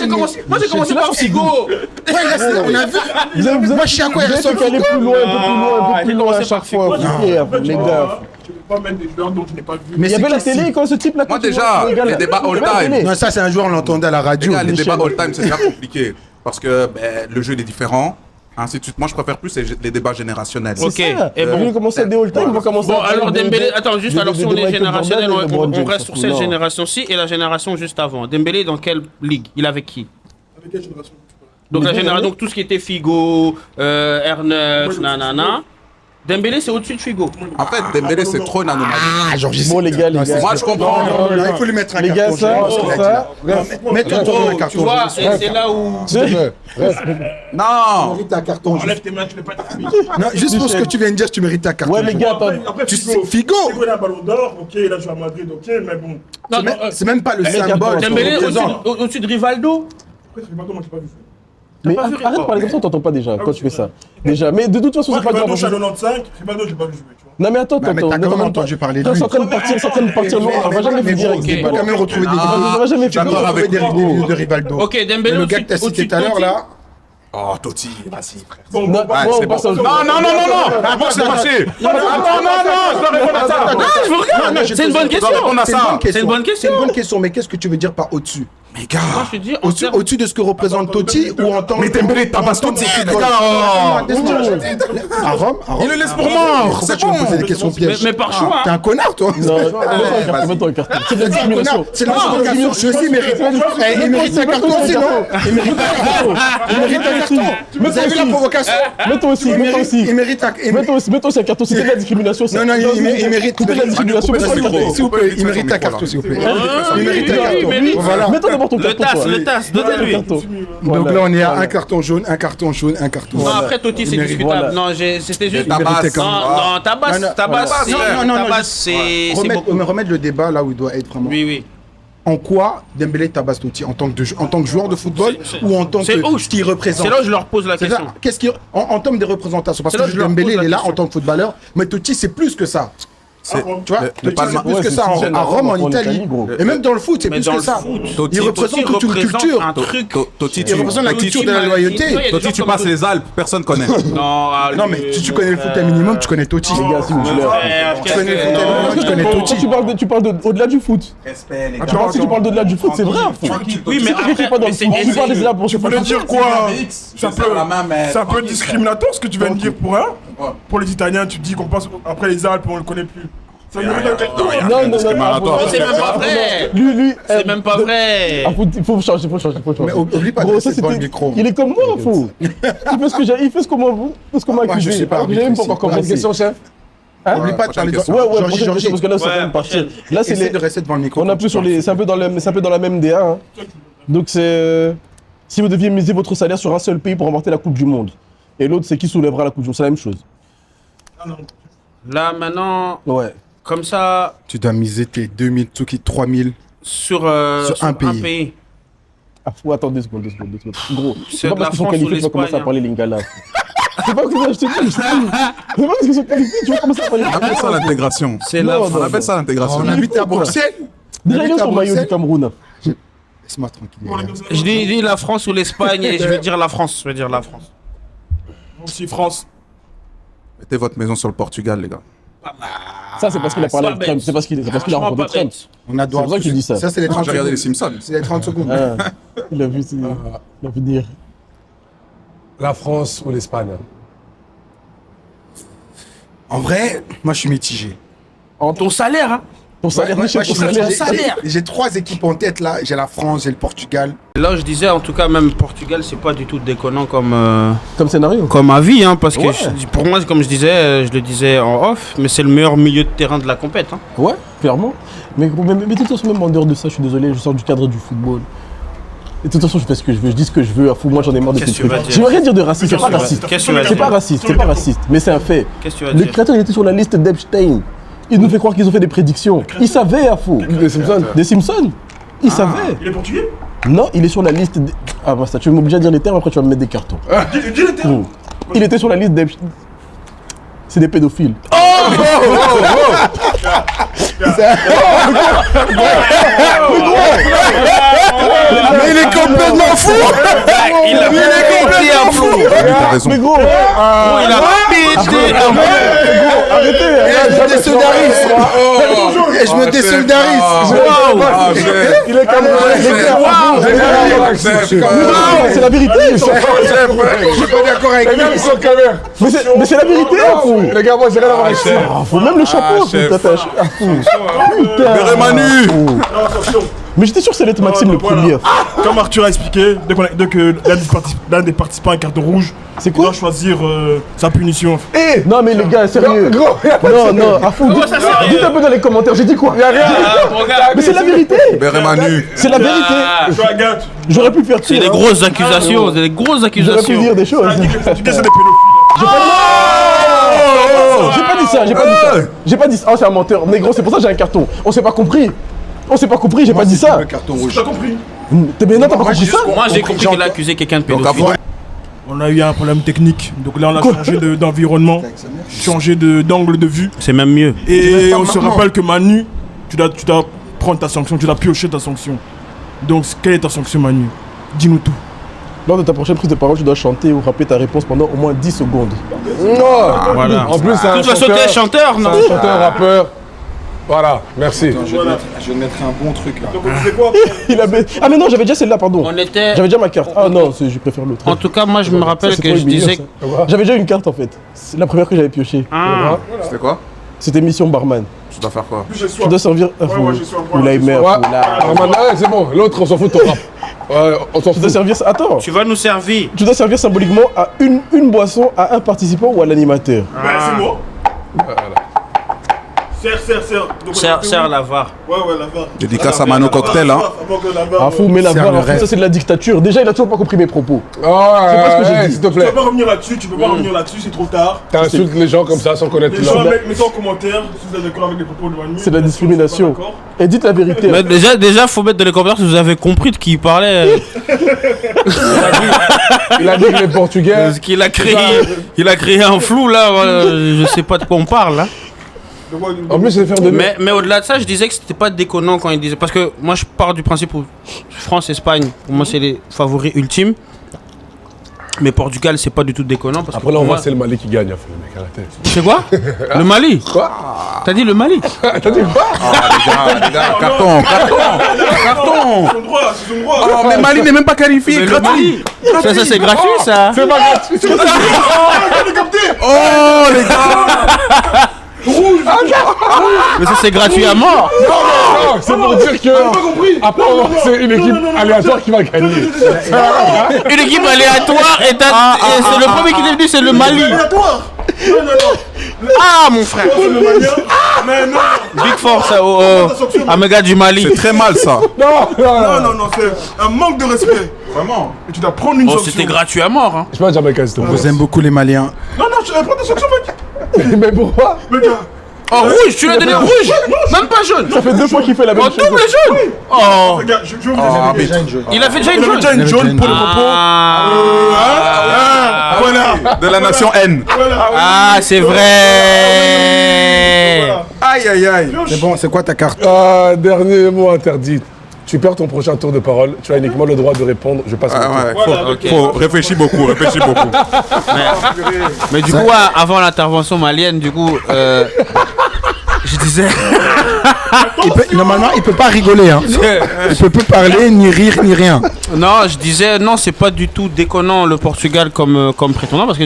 j'ai commencé par Figo. Ouais, là, on a vu. Vous avez- Moi, je sais à quoi il vous avez ressemble. aller plus loin, un peu plus loin, un peu j'ai plus loin commencé à chaque par fois. Figo. Frère, En fait, les tu gars. vois, je ne peux pas mettre des joueurs dont je n'ai pas vu. Mais Il y c'est avait la qui, télé quand ce type-là. Moi, quand tu déjà, vois, les débats il y avait la all-time. télé. Non, ça, c'est un joueur, on l'entendait à la radio. Les Michel. débats all-time, c'est déjà compliqué. Parce que le jeu il est différent. Ainsi de suite. Moi, je préfère plus les débats générationnels. Ok. C'est ça. Et bon. On va commencer des all-time, on va commencer Bon, à alors parler de- Dembélé, attends, juste, de- alors de- si de on est Michael générationnel, Jordan et LeBron on James, reste sur surtout. cette Non. génération-ci et la génération juste avant. Dembélé, dans quelle ligue? Il est avec qui? Avec quelle génération? Donc, Mais la bon, génération, ouais. donc tout ce qui était Figo, R9, nanana. Dembélé, c'est au-dessus de Figo. En fait, Dembélé, c'est trop une anomalie. Ah, genre, Bon, les gars, les gars. Moi, je comprends. Non, il faut lui mettre un Les gars, carton. ça, jaune, parce qu'il a dit ça. là. Non, mais mets-toi un Tu carton. vois, jaune. et c'est là où... Non. Tu mérites un carton jaune. Enlève tes mains, tu n'es pas ta Non, juste pour ce que tu viens de dire, tu mérites un carton Ouais, les jaune. gars, attends. Après, Tu Figo. sais, Figo. Figo, il a un ballon d'or, ok, il a joué à Madrid, ok, mais bon. Non, non, C'est même pas le symbole. carton, Dembélé, qu'on au-dessus représente. au-dessus de Rivaldo. Après, je sais pas comment j'ai pas vu. Mais pas vu arrête de Rivaldo. parler comme ça, on t'entend pas déjà quand tu fais ça. Déjà, mais de toute façon, Moi, c'est pas grave. Rivaldo, je suis à 95, Rivaldo, je l'ai pas vu jouer, tu vois. Non mais attends, Bah, mais t'as quand même entendu parler de lui. C'est en train de partir, c'est en train de partir loin. On va jamais Mais finir bon, avec il des faut quand balles. même retrouver des On va vidéos. jamais je suis d'accord finir. avec Des toi. vidéos de Rivaldo. Ok, Dembélé Le au-dessus gars que t'as au-dessus cité de tout à l'heure, Totti. là. Oh, Totti, vas-y, frère. Bon, Non, bon, bon, c'est on passe bon. au- Non, Avant que c'est passé. Non, Ah, je vous regarde. non, je C'est une te- bonne je question. dois répondre à C'est ça. une bonne question. C'est une bonne question. C'est une bonne question, mais qu'est-ce que tu veux dire par au-dessus? Mais gars. Moi, je te dis, en Au-dessus termes- au-dessus de ce que représente Totti ou en tant que. Mais Dembélé, t'as pas Totti, les gars. À Rome, Il le laisse pour mort. Pourquoi C'est tu me bon. poses des questions pièges? mais par choix, T'es hein. un connard, toi. Non, mets-toi un carton. C'est de la discrimination. C'est la discrimination. Je aussi mérite. Eh, il mérite un carton aussi, non? Il mérite un carton. Il mérite un carton. Vous avez vu la provocation? Mets-toi aussi, Il mets-toi aussi. mérite un. Mets-toi aussi un carton, c'était de la discrimination. ça. Non, non, il mérite. C'était de la discrimination, mets-toi un carton. S'il vous plaît, il mérite un carton, s'il vous plaît. Il mérite un oui, carton. mérite. Voilà. Mets-toi d'abord ton Le carton. tasse, toi. le tasse, donnez-lui. Un carton. Donc là, on est à Voilà. un carton jaune, un carton jaune, un carton. Non, après Totti, c'est Il mérite. discutable. Voilà. Non, c'était juste. Tabas. méritait quand même. Non, non, Tabas, Non, non, Tabas, voilà. c'est. Non, non, non, Tabas, juste- c'est Remettre, beaucoup. remettre le débat là où il doit être vraiment. Oui, oui. En quoi Dembélé tabasse Totti en tant que joueur de football ou en tant c'est où que ce qu'il représente? C'est là où je leur pose la C'est question. ça. Qu'est-ce qui en termes de représentation? Parce C'est là que que je leur Dembélé pose la il est là question. en tant que footballeur, mais Totti c'est plus que ça. C'est- Tu vois, le Totti, c'est Palma- plus ouais, que c'est ça une scène à à Rome, en Rome, en Italie, Italie, gros. et même dans le foot, c'est Mais plus dans que le ça. foot, Il représente toute une culture. un truc. Totti, Il tu représente la culture de la loyauté. Totti, tu passes les Alpes, personne connaît. Non, Non, mais si tu connais le foot un minimum, tu connais Totti. Les gars, s'il vous plaît. Tu connais le foot un minimum, tu connais Quand Totti. tu parles au-delà du foot. Respect, les Si tu parles d'au-delà du foot, c'est vrai. Oui, mais Je suis pas dans le foot. Tu parles des là pour Tu voulais dire quoi? C'est C'est un peu discriminatoire ce que tu viens de dire pour un. Pour les Italiens, tu dis qu'on passe après les Alpes, on le connaît plus. Ça mérite un carton. Non, non, discriminatoire. C'est même pas vrai. Lui, C'est même pas vrai. Ah, il faut changer. Mais oublie pas de Gros, ça rester devant le c'était. micro. Il est comme moi, fou. Il fait ce que j'ai. Il fait ce qu'on m'a Moi, je accusé. sais pas Alors que j'ai même pas arbitrer encore ici. compris. Question, chef. Oublie pas de parler de Prochaine Ouais, ouais, Georgie, prochaine question, parce que là, c'est Ouais, quand même partir. prochaine. Là, c'est Essaie les. de rester devant le micro. On a plus sur les. C'est un peu dans la même DA. Hein. Donc c'est. Si vous deviez miser votre salaire sur un seul pays pour remporter la Coupe du Monde, et l'autre, c'est qui soulèvera la Coupe du Monde, c'est la même chose. Là, maintenant, Ouais. comme ça, Tu dois miser tes 2000, 3000. sur un pays. Ah, faut attendre 2 secondes. Gros, C'est c'est pas de parce la qu'ils sont France ou qualifiés qu'on va commencer à l'Espagne, parler lingala. C'est pas parce que je te dis. C'est pas parce qu'ils sont qualifiés, tu vois comment ça va. On appelle ça l'intégration. C'est la On appelle ça l'intégration. On habite à Bruxelles. Déjà, il y a son maillot du Cameroun. Laisse-moi tranquille. Je dis la France ou l'Espagne et je vais dire la France. Je vais dire la France. Moi aussi, France. Mettez votre maison sur le Portugal, les gars. Ça, c'est parce qu'il a parlé avec Trump. C'est parce qu'il a rencontré Trump. On a droit. C'est pour ça qu'il dit ça. Ça, c'est les 30 J'ai regardé les secondes. Simpsons. C'est les 30 secondes. Ah, il a vu dire. La France ou l'Espagne? En vrai, moi, je suis mitigé. Ton salaire, hein. Ton salaire, Ouais, Michel, moi, ton salaire. j'ai 3 équipes en tête là. J'ai la France, j'ai le Portugal. Là, je disais, en tout cas, même Portugal, c'est pas du tout déconnant comme Comme scénario. avis, hein, parce que Ouais. pour moi, comme je disais, je le disais en off, mais c'est le meilleur milieu de terrain de la compète. Hein. Ouais, clairement. Mais de toute façon, même en dehors de ça, je suis désolé, je sors du cadre du football. Et de toute façon, je fais ce que je veux, je dis ce que je veux. À fou, moi, j'en ai marre de ces Qu'est-ce que tu trucs. vas dire Je veux rien dire de raciste, c'est pas raciste. Qu'est-ce que tu vas C'est dire pas raciste, c'est pas raciste, mais c'est un fait. Qu'est-ce que tu vas Le dire créateur, il était sur la liste d'Epstein. Il nous fait croire qu'ils ont fait des prédictions. Il savait, à fou. Les Simpsons. Des Simpsons. Il savait. Il est portugais? Non, il est sur la liste. Ah, bah ça, tu vas m'obliger à dire les termes, après tu vas me mettre des cartons. Dis le terme. Il était sur la liste d'Epstein. C'est des pédophiles. Mais il est complètement fou. Il a pété un flou. T'as raison. Mais gros, Il a pété un flou. arrêtez. Je me désolidarise. Et je me désolidarise. Il est c'est la vérité. Je suis pas d'accord avec lui. Mais c'est la vérité, à fou. Les gars, moi, j'ai rien à voir avec ça. Ah, faut même le chapeau, chef. putain, à fou. Putain. Manu. Mais j'étais sûr que ça allait être Maxime le Voilà. premier. Comme Arthur a expliqué, dès que l'un des participants a un carton rouge, C'est il quoi doit choisir sa punition. Eh, Non, mais les gars, sérieux. gros, y a pas de Non, à fou. ça, sérieux Dites un peu dans les commentaires, j'ai dit quoi? y a rien. Mais c'est la vérité. Manu. C'est la vérité. Je la gâte. J'aurais pu faire C'est des grosses accusations, c'est des grosses J'aurais pu accusations. dire des choses. On a dit que les Portugais c'est des pédophiles. J'ai pas dit ça. J'ai pas dit ça. Oh, c'est un menteur. Négro, c'est pour ça que j'ai un carton. On s'est pas compris. J'ai pas dit ça. Le carton rouge. T'as compris? T'es bien, t'as pas compris ça? Moi, j'ai compris qu'il a accusé quelqu'un de Donc pédophile. après, On a eu un problème technique. Donc là, on a changé d'environnement, changé d'angle de vue. C'est même mieux. Et on se rappelle que Manu, tu dois prendre ta sanction, tu dois piocher ta sanction. Donc, quelle est ta sanction, Manu? Dis-nous tout. Lors de ta prochaine prise de parole, tu dois chanter ou rapper ta réponse pendant au moins 10 secondes. Non. Voilà. En plus, c'est un Tu dois sauter chanteur, non chanteur, rappeur. Voilà, merci. Je vais mettre un bon truc là. Donc, on faisait quoi? Ah, mais non, j'avais déjà celle-là, pardon. On était. J'avais déjà ma carte. Ah non, je préfère l'autre. En tout cas, moi, je me rappelle Ça, c'est que trop je humiliant, disais. ça. J'avais déjà une carte en fait. C'est la première que j'avais piochée. Ah, c'était quoi? C'était Mission Barman. Tu dois faire quoi? J'ai Tu soif. dois servir. ouais, j'ai soif, Ou voilà, l'Aimer. Ouais, c'est bon. L'autre, on s'en fout de ton rap. On s'en Tu dois fout. servir. Attends. tu vas nous servir. Tu dois servir symboliquement à une boisson à un participant ou à l'animateur. Ben, c'est moi. Serre. Donc, on a fait Serre oui. la VAR. Ouais, la VAR. Dédicace à Mano Cocktail, hein. Avant que la VAR. Ah fou, mais la Serre VAR, le en fait, reste. ça c'est de la dictature. Déjà, il a toujours pas compris mes propos. Oh, pas ce que j'ai dit. s'il te Tu peux plaît. pas revenir là-dessus, c'est trop tard. T'insultes les gens comme ça sans connaître Les leur. gens, mettez en commentaire si vous êtes d'accord avec les propos de Manu. C'est de la Bien sûr, discrimination. si vous êtes pas Et dites la vérité. Mais déjà, faut mettre dans les commentaires si vous avez compris de qui il parlait. Il a dit que les Portugais. Parce qu'il a créé un flou là. Je sais pas de quoi on parle. Hein. d'accord. En plus, c'est faire de. Mais au-delà de ça, je disais que c'était pas déconnant quand il disait. Parce que moi, je pars du principe où France-Espagne, pour moi, c'est les favoris ultimes. Mais Portugal, c'est pas du tout déconnant. Parce Après, que là, on pour voit moi- c'est le Mali qui gagne, le mec, arrêtez. C'est quoi? Le Mali. Quoi? T'as dit le Mali? T'as dit quoi? Les gars, carton. Ils sont droits, ils sont droits. Oh, mais Mali n'est même pas qualifié, Mais le gratuit. Mali. Ça, c'est gratuit, ça. C'est pas gratuit. Oh, les gars. Mais ça, c'est gratuit à mort. Non, c'est pour dire que. Après, c'est une équipe aléatoire qui va gagner. Une équipe aléatoire et c'est le premier qui est venu, c'est le Mali. Aléatoire. Ah, mon frère. C'est le Malien. Mais non. Big force à mes gars du Mali. C'est très mal, ça. Non, c'est un manque de respect. Vraiment. Et tu dois prendre une Oh, sanction. c'était gratuit à mort. Hein. Je sais pas, Jamaïcain, s'il te Je plaît. vous aime beaucoup les Maliens. Non, je prends ta sanction, mec. Mais pourquoi? Mais gars. Oh, rouge, tu l'as donné rouge. Même pas jaune. Ça fait 2 fois qu'il fait la même Oh, chose. double jaune. Oh, Regarde, je vais vous Ah, expliquer. mais il a fait déjà une Il avait jaune. déjà une jaune pour le propos. Ah. Pour De la nation N. Ah, c'est vrai. Voilà. Aïe, aïe, aïe. C'est bon, c'est quoi ta carte? Dernier mot interdit. Tu perds ton prochain tour de parole. Tu as uniquement le droit de répondre. Je passe Ah, mon ouais, tour. Voilà, faut réfléchir beaucoup, réfléchir beaucoup. Mais du coup, avant l'intervention malienne, du coup, je disais. Normalement, il peut pas rigoler. Hein. Il peut plus parler, ni rire, ni rien. Non, je disais, non, c'est pas du tout déconnant le Portugal comme prétendant, parce que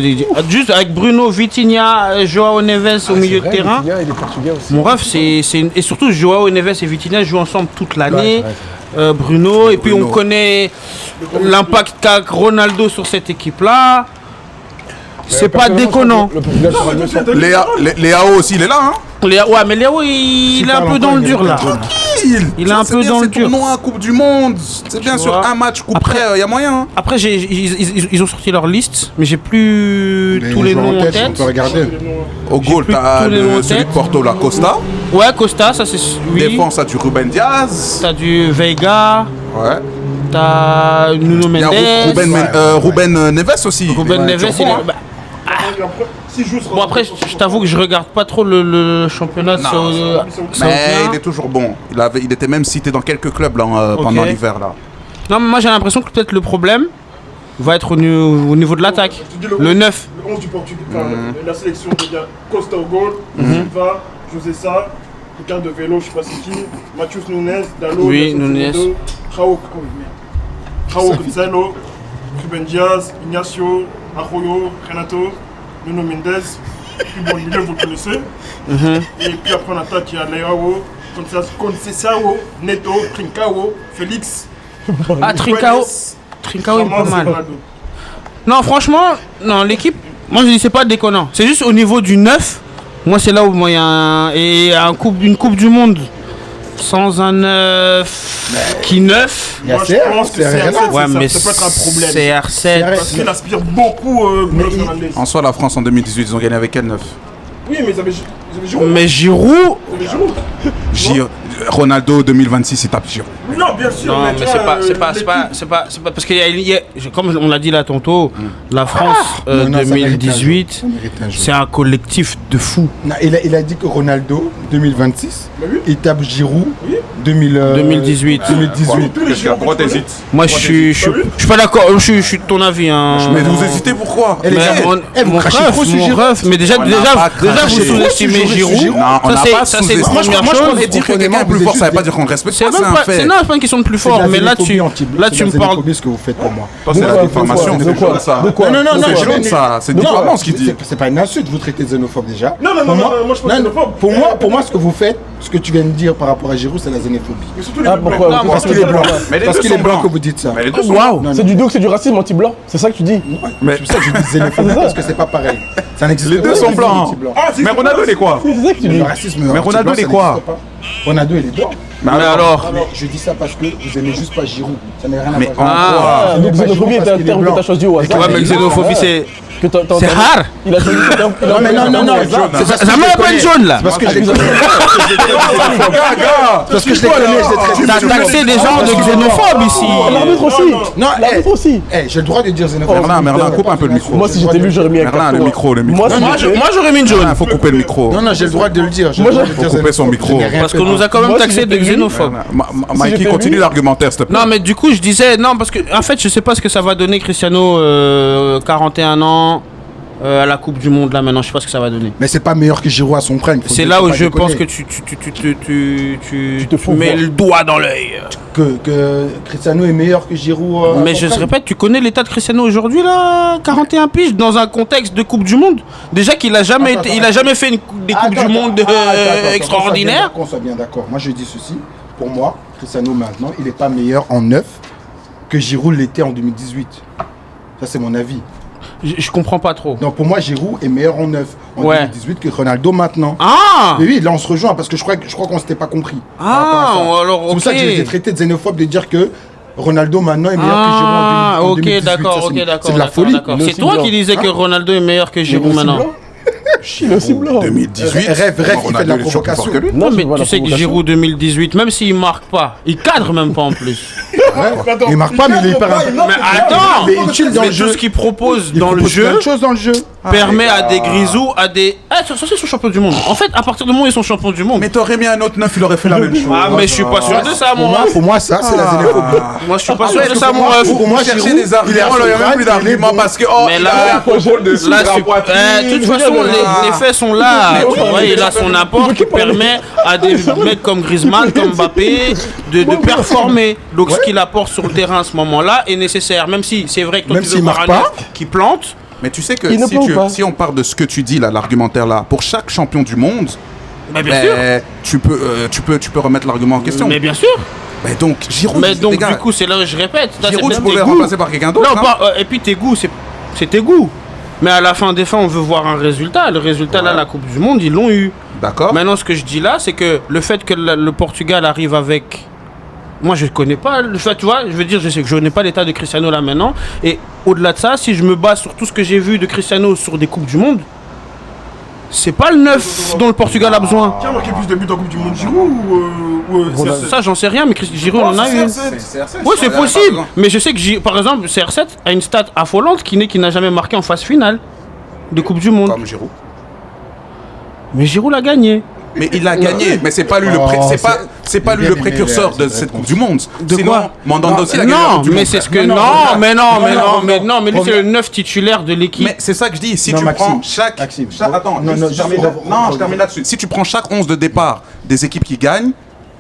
juste avec Bruno, Vitinha, Joao Neves au milieu de terrain. Il est portugais aussi. Mon rêve, et surtout Joao Neves et Vitinha jouent ensemble toute l'année. Bruno, et puis Bruno. on connaît l'impact qu'a Ronaldo sur cette équipe-là. C'est pas déconnant. Le Portugal sera mieux sans. Léao aussi, il est là, hein. Ouais, mais Léo, il est un peu dans le dur là. Il est un peu dans le dur. C'est tournoi, Coupe du Monde. C'est bien Tu sûr vois. un match coupe Après- près, il y a moyen. Hein. Après, ils ont sorti leur liste, mais j'ai plus tous les noms en On tête. peut regarder. Au goal, plus t'as tous les noms en celui de tête. Porto, la Costa. Ouais, Costa, ça c'est oui. Défense, t'as du Ruben Diaz. T'as du Veiga, Ouais. t'as Nuno Il y a Mendes, Ruben Neves aussi. Ruben Neves. Turbo, hein. Si joue Bon après, je t'avoue que je regarde pas trop le championnat Non, saoudien. Mais il est toujours bon. Il était même cité dans quelques clubs là, pendant Ok. l'hiver là. Non, mais moi j'ai l'impression que peut-être le problème va être au niveau de l'attaque. Je dis Le 9. Le 11 du Portugal, la sélection, il y a Costa au goal, Silva, José Sa, quelqu'un de vélo, je sais pas c'est qui, Matheus Nunes, Dalot, Oui, Nelson Nunes. Semedo, Raúl Gonzalo, Ruben Diaz, Ignacio, Arroyo, Renato, Nuno Mendes, et puis bon, le milieu vous le connaissez. Et puis après en attaque, il y a Leao, Conceição, Neto, Trincao, Félix. Ah, Trincao. Trincao est pas mal. Non, franchement, non, l'équipe, moi je dis c'est pas déconnant. C'est juste au niveau du 9, moi c'est là où moi il y a une coupe du monde sans un 9 qui 9. Il y a Moi, je CR, pense que c'est rien. CR7, Ouais, mais ça peut être un problème. CR7. Parce qu'il aspire beaucoup Bruno Fernandes. En soi, la France en 2018, ils ont gagné avec quel 9 Oui, mais ils avaient Giroud. Mais Giroud, Ils avaient Giroud. Ronaldo 2026, il tape Giroud. Non, bien sûr. non, mais tu c'est vois, pas parce qu'il y a, comme on l'a dit là tantôt, la France Non, non, ça mérite un 2018, jour. Ça mérite un jour. c'est un collectif de fous. Non, il a dit que Ronaldo, 2026, Bah oui. il tape Giroud, Oui. 2018. 2018. tous les Giroud. Moi je suis pas d'accord, je suis de ton avis hein. Mais vous hésitez pourquoi Eh, les Mais gars, mon crachez trop sur mon Giroud. ref, mais déjà On vous n'a pas craché. sous-estimez Giroud. Non, on n'a pas Ça c'est une sous-estimé. première moi, je chose. pense Et dire que quelqu'un est plus Vous fort, êtes ça veut pas juste dire qu'on respecte C'est pas, même c'est un pas, fait. c'est non, c'est pas une question de plus C'est fort, de la mais là xénophobie là tu me parles. ce que vous faites pour moi. Toi, c'est la Pourquoi, diffamation, pourquoi, c'est de quoi, ça. de quoi Non, non, non, C'est je- jaune, ça. C'est Non, différent ce qu'il dit. c'est pas une insulte, vous traitez de xénophobe déjà. Non, non, non, non, moi, je pense xénophobe. Pour moi, ce que vous faites, ce que tu viens de dire par rapport à Giroud, c'est la xénophobie. Mais surtout les Ah, Bleus pourquoi blancs. Parce qu'il est blanc. Mais les Parce deux qu'il est sont blanc blancs. que vous dites ça. Mais les deux sont Waouh. blancs. C'est du racisme anti-blanc. C'est ça que tu dis. Mais C'est pour ça que je dis xénophobie parce que c'est pas pareil. Ça n'existe les pas. deux sont le blancs. racisme anti-blanc. Ah, si, Mais c'est Ronaldo, il est quoi C'est ça que tu dis. Le racisme Mais Ronaldo, anti-blanc, il est ça quoi n'existe pas. Ronaldo, il est blanc. Mais alors, Mais je dis ça parce que vous aimez juste pas Giroud. Ça n'a rien à Mais voir. en Ah. quoi Donc xénophobie est un terme que t'as choisi au hasard. ouais, mais xénophobie c'est Que t'as c'est entendu. rare. Il a choisi ce terme. Non, mais non, non, non. jaune, c'est Ça m'a pas une jaune là. parce que je les connais. Gars, Parce que je les connais, je les traite. T'as taxé des gens de xénophobes ici. L'arbitre aussi. Non, L'arbitre aussi. j'ai le droit de dire xénophobe. Merlin, coupe un peu le micro. Moi, si j'étais lui, j'aurais mis un Merlin, carton. le micro, le micro. Moi, si Moi j'étais- j'aurais mis une jaune. Il faut couper le micro. Non, non, j'ai le droit de le dire. J'ai Moi, le droit de j'ai- dire Faut couper son xénophobe. micro. Je n'ai rien Parce fait. qu'on nous a quand même Moi, si taxé de j'étais lui, xénophobes. Mikey, j'étais continue lui- l'argumentaire, s'il te plaît. Non mais du coup je disais non parce que en fait je sais pas ce que ça va donner Cristiano 41 ans à la Coupe du Monde là maintenant je sais pas ce que ça va donner. Mais c'est pas meilleur que Giroud à son prime. faut C'est dire, là faut où pas je déconner. pense que tu te fous mets voir. le doigt dans l'œil. que Cristiano est meilleur que Giroud. à Mais son je te prime. répète, tu connais l'état de Cristiano aujourd'hui là, 41 piges dans un contexte de Coupe du Monde. Déjà qu'il a jamais Attends, il a jamais fait des Coupes du Monde extraordinaires. Qu'on soit bien d'accord. Moi, je dis ceci. Pour moi, Cristiano maintenant, il n'est pas meilleur en 9 que Giroud l'était en 2018. Ça, c'est mon avis. Je comprends pas trop. Donc, pour moi, Giroud est meilleur en 9 en Ouais. 2018 que Ronaldo maintenant. Ah Mais oui, là, on se rejoint parce que je crois qu'on s'était pas compris. par rapport à Ah ça. alors C'est pour ça que je les ai ok. traités de xénophobes de dire que Ronaldo maintenant est meilleur Ah, que Giroud en 2018. ok, Ça, d'accord, c'est- ok, d'accord. C'est de la d'accord, folie. d'accord. Il est C'est aussi toi blanc. qui disais que Ronaldo est meilleur que Il est Giroud aussi maintenant. blanc. Il est aussi blanc. 2018. Rêve, il fait de la Ronaldo est toujours plus fort provocation. que lui. Non, mais voilà, tu sais que provocation. Giroud 2018, même s'il marque pas, il cadre même pas en plus. Il marque pas, mais il est hyper important. Mais attends, Mais il est utile dans mais le tout jeu. ce qu'il propose Il dans le propose plein jeu de choses dans le jeu. permet à des grisous, à des. Ah, sur ça, c'est son champion du monde. En fait, à partir du moment où ils sont champions du monde. Mais t'aurais mis un autre 9, il aurait fait la même chose. Ah, mais je suis pas sûr de ça, mon ref. Pour moi, ça, c'est la xénophobie. Moi, je suis pas sûr de ça, mon ref. Pour moi, chercher Giroud, des arguments, il il est y a même plus d'arguments parce que, oh, Mais il là, a un contrôle de Là, la poitrine. de toute façon, les faits sont là. Tu vois, il a son apport qui permet à des mecs comme Griezmann, comme Mbappé, de performer. Donc, ce qu'il apporte sur le terrain à ce moment-là est nécessaire. Même si c'est vrai que toi, Même tu s'il veux voir marque un pas. mec qui plante. Mais tu sais que Il ne si, plante pas. si on part de ce que tu dis là, l'argumentaire là, pour chaque champion du monde, Mais bien sûr. tu peux remettre l'argument en question. Mais bien sûr. Mais donc, Giroud, Mais donc, les gars, du coup, c'est là où je répète. Ça, c'est Giroud, tu peut-être pouvais tes goûts. remplacer par quelqu'un d'autre. Non, hein. et puis tes goûts, c'est tes goûts. Mais à la fin des fins, on veut voir un résultat. Le résultat, là, la Coupe du Monde, ils l'ont eu. D'accord. Maintenant, ce que je dis là, c'est que le fait que le Portugal arrive avec. Moi, je ne connais pas le fait, tu vois. Je veux dire, je sais que je n'ai pas l'état de Cristiano là maintenant. Et au-delà de ça, si je me base sur tout ce que j'ai vu de Cristiano sur des Coupes du Monde, c'est pas le 9 dont le Portugal a besoin. Qui a marqué plus de buts en Coupe du Monde, Giroud ou CR7? Ça, j'en sais rien, mais Giroud en a c'est une. CR7. Oui, c'est possible. Mais je sais que, par exemple, CR7 a une stat affolante qui n'a jamais marqué en phase finale de Coupe du Monde. Comme Giroud. Mais Giroud l'a gagné. Mais il a gagné, mais c'est pas lui c'est pas lui le précurseur de cette Coupe du Monde. De Sinon, quoi Mandanda aussi il a gagné la Non, Coupe du mais Monde. c'est ce que. Non, Non, mais lui, c'est le 9 titulaire de l'équipe. Mais c'est ça que je dis, si Non, tu Maxime, prends chaque... Maxime. Attends, Non, juste- je termine d'abord. je termine là-dessus. Si tu prends chaque 11 de départ des équipes qui gagnent,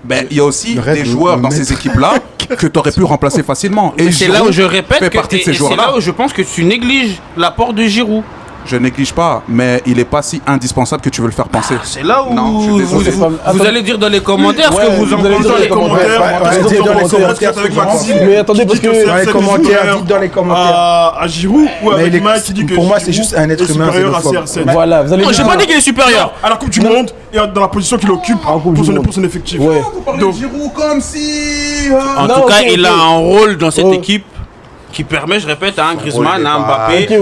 ben, il y a aussi Le reste, des vous- joueurs vous dans mettez- ces équipes-là que tu aurais pu remplacer facilement. Et Mais c'est là Giroud où je répète fait que partie de ces et c'est joueurs-là. là où je pense que tu négliges l'apport de Giroud. Je néglige pas, mais il est pas si indispensable que tu veux le faire penser. C'est là où Non, je suis vous, désolé. vous allez dire dans les commentaires ce que vous en vous allez pensez. dire dans les commentaires. Ouais, Dites dans les commentaires, avec Maxime. Mais attendez, parce Qui dit que. Dans les CR7 commentaires, dites dans les commentaires. à Giroud ou Mais avec il est- Mike qui dit que pour moi, Giroud c'est juste un être est humain supérieur à xénophobe. CR7. Voilà, vous allez Moi, j'ai dire- pas dit qu'il est supérieur. À la Coupe du Monde et dans la position qu'il occupe En Coupe pour du son, Monde. pour son effectif. Ouais. Donc, Giroud comme si... En Non, tout cas, ok, il a ok. un rôle dans cette Oh. équipe qui permet, je répète, à un Griezmann, il est à un pas- Mbappé, Ok, ok.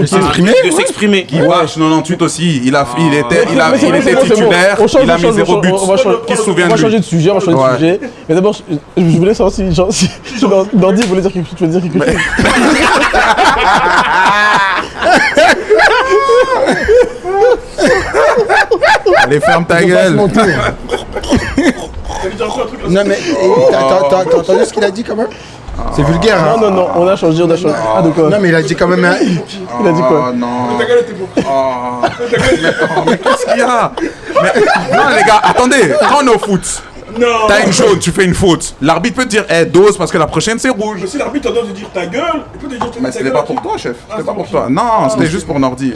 de s'exprimer. Guy Wash, 98 aussi, il était Mais c'est bon, titulaire, on change, il a on mis change, 0 on but. va changer- Qui se souvient on va de changer lui de sujet, on va changer Ouais. de sujet. Mais d'abord, je voulais savoir si Nordi voulait dire quelque chose. Tu veux dire quelque chose Allez, ferme ta Je passe gueule. mon tour. Non, mais t'as entendu ce qu'il a dit quand même? C'est vulgaire, hein? Non, non, non, on a changé, on a changé. Ah, de quoi Non, mais il a dit quand même un. Il a dit quoi Oh non. Mais qu'est-ce qu'il y a? Non, les gars, attendez, quand on est au foot, t'as une jaune, tu fais une faute. L'arbitre peut te dire, dose parce que la prochaine c'est rouge. mais si l'arbitre tendance de dire ta gueule, il peut te dire Mais ta c'était gueule. pas pour toi, chef. C'était pas pour toi. Non, c'était juste pour Nordi.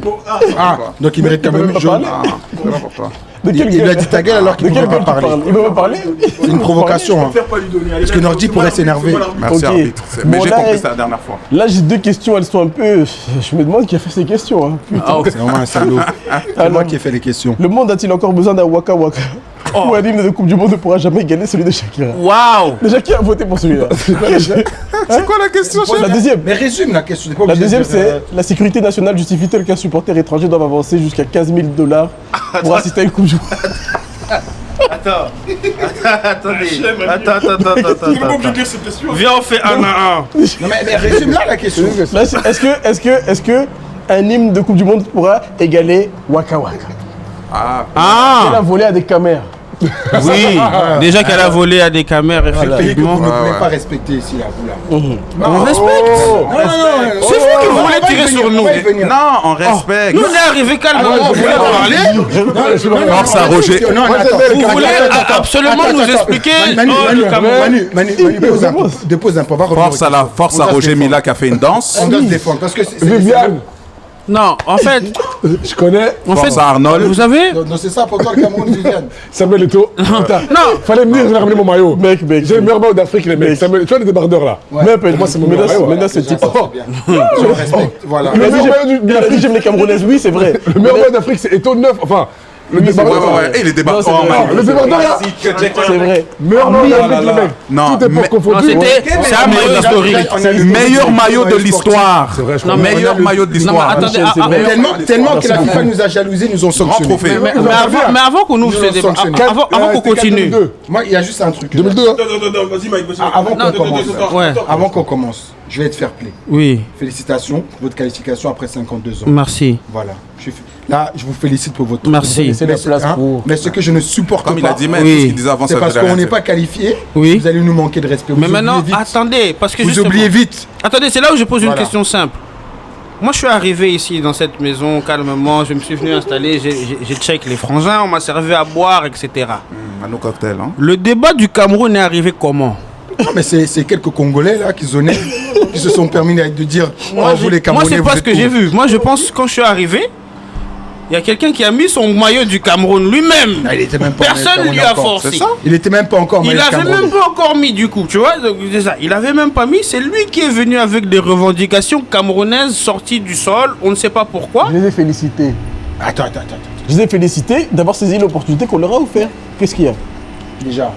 Ah, donc il mérite quand même peut une jaune. pas Ah, c'était pas pour toi. De Il quelle lui a gueule dit ta gueule alors qu'il De ne quelle pouvait pas gueule tu parler. parles Il peut pas parler C'est une provocation, hein. Faire pas lui donner. Parce que Nordi pourrait s'énerver. Merci, Ok. arbitre. Mais Bon, j'ai là, compris ça la dernière fois. Là, j'ai deux questions, elles sont un peu. Je me demande qui a fait ces questions. Hein. Putain. C'est vraiment un salaud. C'est moi qui ai fait les questions. Le monde a-t-il encore besoin d'un Waka Waka Ou un hymne de Coupe du Monde ne pourra jamais égaler celui de Shakira? Waouh! Déjà, qui a voté pour celui-là? C'est quoi la question, chef? La deuxième. Mais résume la question. t'es pas La obligé de deuxième, dire, c'est la sécurité nationale justifie-t-elle qu'un supporter étranger doive avancer jusqu'à 15 000 $ pour assister à une Coupe du Monde? Attendez. Il est pas obligé de dire cette question. Viens, on fait un à un. Non, mais résume là la question. Là, c'est- est-ce que un hymne de Coupe du Monde pourra égaler Waka Waka? Ah, Elle a Ah! volé à des caméras. Oui! Déjà qu'elle a volé à des caméras, Pays que effectivement. vous ne pouvez ouais. pas respecter ici, là, vous là. On respecte! C'est vous qui voulez tirer sur nous. non, on respecte. Nous, on est arrivé calmement, vous voulez parler? Force à Roger. Vous voulez absolument nous expliquer? Oh, le Cameroun. Manu, dépose un peu. On va revenir Force à Roger Mila qui a fait une danse. On doit se défendre parce que c'est. Viviane, Non, en fait, je connais. Force à Arnold. vous savez? Non, c'est ça pour toi le Cameroun, Viviane. Samuel Eto'o. Putain. Non! Fallait me dire, j'ai ramené mon maillot. Mec. J'ai le meilleur maillot d'Afrique, les mecs. Samuel, tu vois les débardeurs là. Mais pour moi, c'est mon meilleur maillot, Maintenant, c'est Déjà, type. ça, c'est bien. Je respecte. Voilà. Il a dit, meilleur maillot il a dit, j'aime les Camerounaises, oui, c'est vrai. Le meilleur maillot d'Afrique, c'est Eto'o 9. Enfin, Le débardeur. ouais. Et les débats. Non, c'est Oh, vrai. man. Le débardeur là. C'est vrai. Meilleur maillot avec les mecs. Non, Tout est mais- pour confondu. Non, c'était c'est un maillot historique. Meilleur maillot de l'histoire. C'est vrai, je Non, crois. mais- Meilleur maillot de Non, mais l'histoire. attendez, Michel, c'est vrai. Tellement que la FIFA nous a jalousés, nous ont Grand sanctionnés. trophée. Mais avant qu'on ouvre Ils ce ont débat, sanctionné. avant qu'on continue. 2002. Moi, il y a juste un truc. 2002, hein. Attends, vas-y, Mike, vas-y. Avant qu'on commence. Ouais. Avant qu'on commence, je vais être fair play. Oui, Félicitations pour votre qualification après 52 ans. merci. Voilà. Là, je vous félicite pour votre Merci. C'est la place pour. Mais ce que je ne supporte Comme il pas, a dit, même Oui. ce qu'il disait avant, c'est ça parce veut qu'on rien n'est dire. pas qualifié, Oui. vous allez nous manquer de respect. Mais Vous maintenant, oubliez vite. attendez, parce que Vous justement- oubliez vite. Attendez, c'est là où je pose une Voilà. question simple. Moi, je suis arrivé ici dans cette maison calmement. Je me suis venu installer. J'ai check les frangins. On m'a servi à boire, etc. À nos cocktails, hein. Le débat du Cameroun est arrivé comment? Non, mais c'est quelques Congolais là qui zonaient, qui se sont permis de dire oh, vous les Moi, Camerounais, c'est vous pas ce êtes que j'ai pauvres. vu. Moi, je pense que quand je suis arrivé, il y a quelqu'un qui a mis son maillot du Cameroun lui-même. Ah, il était même pas Personne ne lui a forcé. C'est ça? Il était même pas encore Il maillot avait Cameroun. même pas encore mis du coup, tu vois. Donc, c'est ça. Il avait même pas mis. C'est lui qui est venu avec des revendications camerounaises sorties du sol. On ne sait pas pourquoi. Je les ai félicités. Attends. Je les ai félicités d'avoir saisi l'opportunité qu'on leur a offert. Qu'est-ce qu'il y a? Déjà,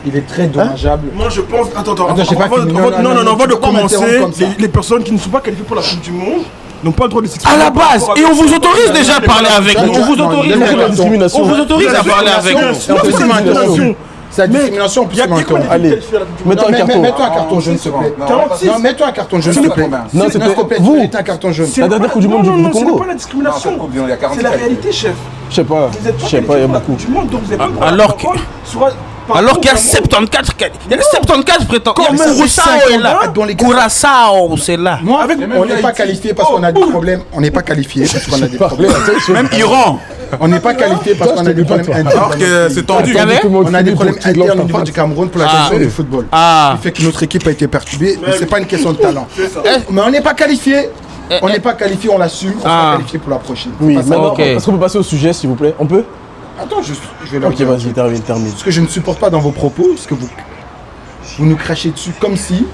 il est très dommageable. Moi, je pense. Attends, j'ai pas fini. non, tu avant de peux pas commencer, m'interrompre comme ça. les personnes qui ne sont pas qualifiées pour la Coupe du Monde n'ont pas le droit de s'exprimer. À la par base. rapport à- Et on vous autorise déjà à parler avec nous. On vous Non, autorise. non, C'est la discrimination. On vous autorise à parler avec nous. C'est un peu discrimination. C'est la discrimination en Il plus y a comment qui on Allez, mets-toi un carton. Mets-toi un carton jaune, s'il te plaît. 46. Non, mets-toi un carton jaune, s'il te plaît. Non, c'était s'il te plaît, vous. mets un carton jaune. La dernière Coupe du Monde du Non, ce Congo. n'est pas la discrimination. C'est la réalité, chef. Je sais pas. Vous êtes pas Je sais pas, il y a qualifié pour la beaucoup. Coupe du Monde, donc vous avez pas le droit Alors de que- parole sur- par Alors qu'il y a rapport au 74, il y a 74 prétendants. Quand même, Curaçao est là. 50 dans les gars. Curaçao, c'est là. Moi, on n'est pas qualifié parce qu'on a des problèmes. On n'est pas qualifié parce qu'on a des problèmes. Même Iran. On n'est pas qualifié parce qu'on a des problèmes internes. Alors que c'est tendu. Il y avait- On a des problèmes internes au niveau du Cameroun pour la gestion du football. Ah. Ce qui fait que notre équipe a été perturbée, mais c'est pas une question de talent. Mais on n'est pas qualifié. On n'est pas qualifié, on l'assume. On sera qualifié pour la prochaine. Oui, C'est pas ça. maintenant, Ok. est-ce qu'on peut passer au sujet, s'il vous plaît? On peut? Attends, je vais leur Ok, dire. vas-y, termine. Ce que je ne supporte pas dans vos propos, c'est que vous nous crachez dessus comme si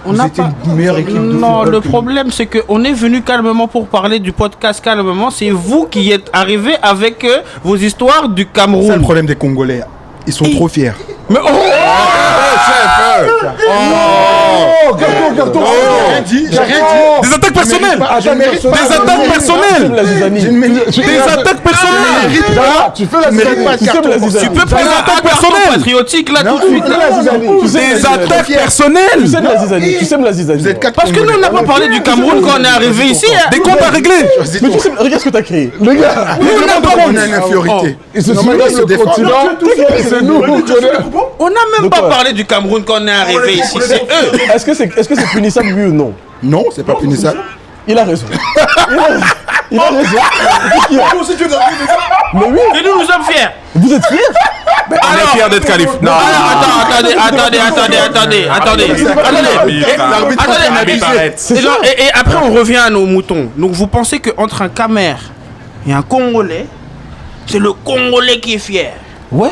On vous n'a étiez pas- une meilleure équipe de football. Non, le que nous. problème c'est qu'on est venu calmement pour parler du podcast calmement. C'est vous qui êtes arrivé avec vos histoires du C'est le Cameroun. problème des Congolais. Ils sont trop fiers. Mais oh, J'ai rien dit, j'ai rien dit. Des attaques personnelles. Je mérite pas. Des attaques personnelles. La zizanie. Je ne mérite Des attaques personnelles. Tu fais la Je mérite zizanie. pas de Tu sais carton. la zizanie. tu peux pas Des faire attaques un carton personnelles. patriotique là Non, tout de suite. Tu sais la zizanie. Tu sais Des la zizanie. attaques Tu personnelles. sais la zizanie. Tu sais la zizanie. Vous êtes quatre Parce que nous on n'a Congolais. pas parlé du Cameroun quand on est arrivé ici. hein. Des comptes à régler. Choisis Mais ton- tu sais, regarde ce que t'as créé. Le gars, On a une infériorité. Ils se Normalement, soulèvent ils se le défendent. continent. C'est nous, on connaît. On n'a même De pas quoi parlé du Cameroun quand on est arrivé ici. C'est eux. est-ce que c'est punissable, oui ou non? Non, c'est pas punissable. Il a raison. Il a raison. Qu'est-ce qu'il y a? Mais oui, Et nous sommes fiers. vous êtes fiers? On est fiers d'être qualifiés. Non. Attendez. Et après, on revient à nos moutons. Donc, vous pensez qu'entre un Camer et un Congolais, c'est le Congolais qui est fier. Ouais.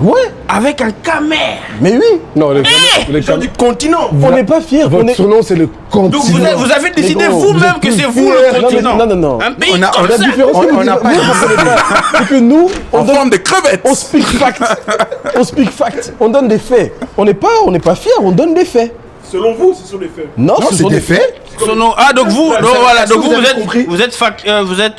Ouais, Avec un Camer. mais oui. Non, les Les gens du continent. On n'est pas fiers. On Votre est... surnom, c'est le Donc, continent. vous avez décidé gros, vous-même vous que êtes c'est plus vous fiers. le continent. Non. Un pays On a- comme on a ça. différence, On n'a pas dit c'est que nous, on En donne, forme de crevettes. on speak fact. On speak fact. On donne des faits. On n'est pas fiers, on donne des faits. Selon vous, ce sont les faits. Non, Non, ce c'est sont des faits. Son nom- Ah, donc vous, donc voilà, est-ce que donc vous vous avez compris vous êtes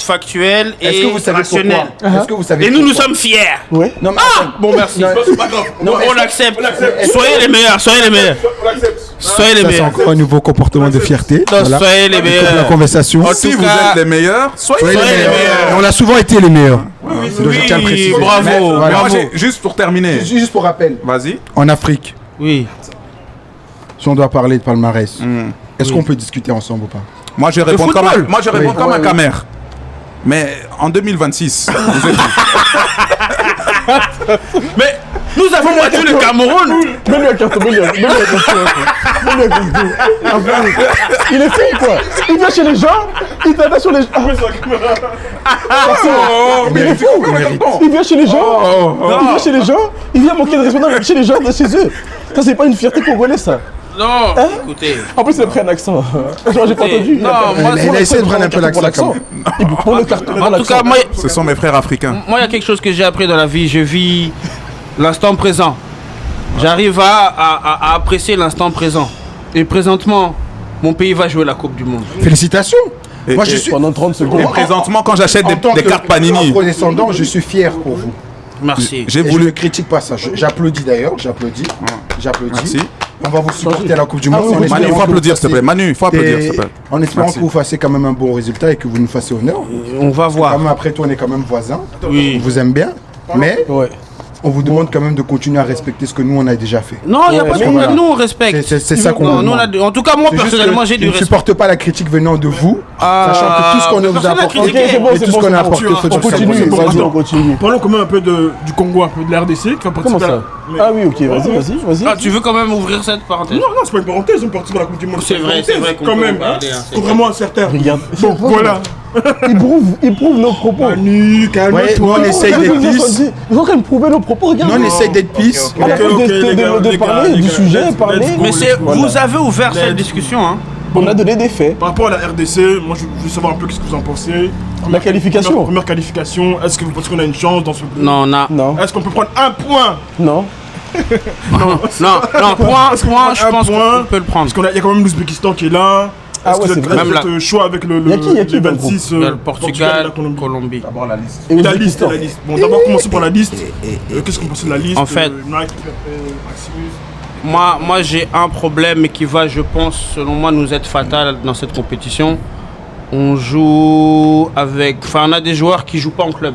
factuel Est-ce et que vous savez rationnel. pourquoi Est-ce que vous savez Et nous, nous pourquoi sommes fiers. Ouais. Non, mais Ah, attends. bon, merci. Non, C'est pas grave. non, mais On l'accepte. On l'accepte. Soyez les meilleurs, soyez les meilleurs. On l'accepte. Soyez les ça, c'est meilleurs. encore un nouveau comportement de fierté. Non, Voilà. soyez les La meilleurs. conversation. En Si tout vous cas- êtes les meilleurs, soyez Soyez les les meilleurs. meilleurs. Et on a souvent été les meilleurs. Oui, je tiens à le préciser. bravo, Mais moi, bravo. juste pour terminer. Juste pour rappel, Vas-y. en Afrique, Oui. si on doit parler de palmarès, est-ce qu'on peut discuter ensemble ou pas? Moi, je réponds comme un, football. moi, je réponds Oui. comme un Ouais, Camer. Mais en 2026, vous êtes Mais nous avons battu le Cameroun. Mets-lui un carton, mets-lui un carton. Il est fait quoi? Il vient chez les gens, il t'attache sur les gens. Il mérite. Il mérite. Il vient chez les gens, il vient chez les gens, il vient manquer de respect chez les gens, chez eux. Ça, c'est pas une fierté congolaise, ça. Non, écoutez. En plus, il a pris un accent. Genre, j'ai pas entendu. Non, moi, Elle a essayé de prendre un peu l'accent quand même. Pour le carton. En tout cas, moi, Ce sont mes frères africains. il y a quelque chose que j'ai appris dans la vie. Je vis l'instant présent. J'arrive à apprécier l'instant présent. Et présentement, mon pays va jouer la Coupe du Monde. Félicitations. Et- Moi, je et- suis. Pendant 30 secondes. Et présentement, quand j'achète En tant des que cartes Panini, afro-descendant, je suis fier pour vous. Merci. j'ai Et je ne voulu. critique pas ça. J'applaudis d'ailleurs. J'applaudis. J'applaudis. Merci. On va vous supporter à la Coupe du Monde. oui, en Manu, Manu, il espérant faut que vous applaudir, s'il te plaît. fassiez- Manu, il faut applaudir, Et s'il te plaît. en espérant Merci. que vous fassiez quand même un bon résultat et que vous nous fassiez honneur. On va Quand voir. même, après tout, on est quand même voisins. Oui. On vous aime bien. Mais Ouais. on vous demande quand même de continuer à respecter ce que nous, on a déjà fait. Non, il n'y a pas de mais problème. voilà. Nous, on respecte. C'est ça qu'on Non, vous nous, on a demande. en tout cas, moi, C'est juste personnellement, que j'ai je du ne respect. supporte pas la critique venant de vous, sachant que tout ce qu'on vous a personne n'a apporté, critiqué. Ok, c'est bon, et c'est tout ce bon, qu'on a c'est bon. apporté, faut On dire ça. continue, C'est bon. vas-y, on continue. Parlons quand même un peu du Congo, un peu de la RDC, qui va participer Comment à ça la- Ah oui, ok, vas-y. Ah, tu veux quand même ouvrir cette parenthèse? Non, c'est pas une parenthèse, ils ont participé à la Coupe du Monde. C'est vrai qu'on quand peut même. en parler, hein, c'est Contrairement à certains. Regarde. Bon, voilà. Il prouve nos propos. Manu, Ouais, calme-toi. nous, on essaye d'être peace. Ils sont en train de prouver nos propos, regarde. Nous, on essaye d'être peace. On a Ok, ok, de les gars, de les parler gars, du les sujet, gars, parler. let's go. Mais c'est, Voilà. vous avez ouvert cette discussion, hein. On a donné des faits. Par rapport à la RDC, moi je veux savoir un peu qu'est-ce que vous en pensez. La qualification. Première qualification, est-ce que vous pensez qu'on a une chance dans ce groupe? Non, on a. Non, Est-ce qu'on peut prendre un point? non. Non, point, Est-ce qu'on je prend un pense point qu'on peut le prendre. Parce qu'il y a quand même l'Ouzbékistan qui est là. Ah Est-ce ouais, que c'est vous vrai. êtes- Même vous êtes chaud avec le Y a qui les dans le groupe 26 Il y a le et Portugal, la Colombie. Colombie. D'abord la liste. Et La liste, l'Ouzbékistan. la liste. Bon, d'abord commencer par la liste. Qu'est-ce qu'on pense de la liste? En fait- Mike, Maximus. Moi j'ai un problème qui va, je pense, selon moi, nous être fatal dans cette compétition. On joue avec. Enfin, on a des joueurs qui jouent pas en club.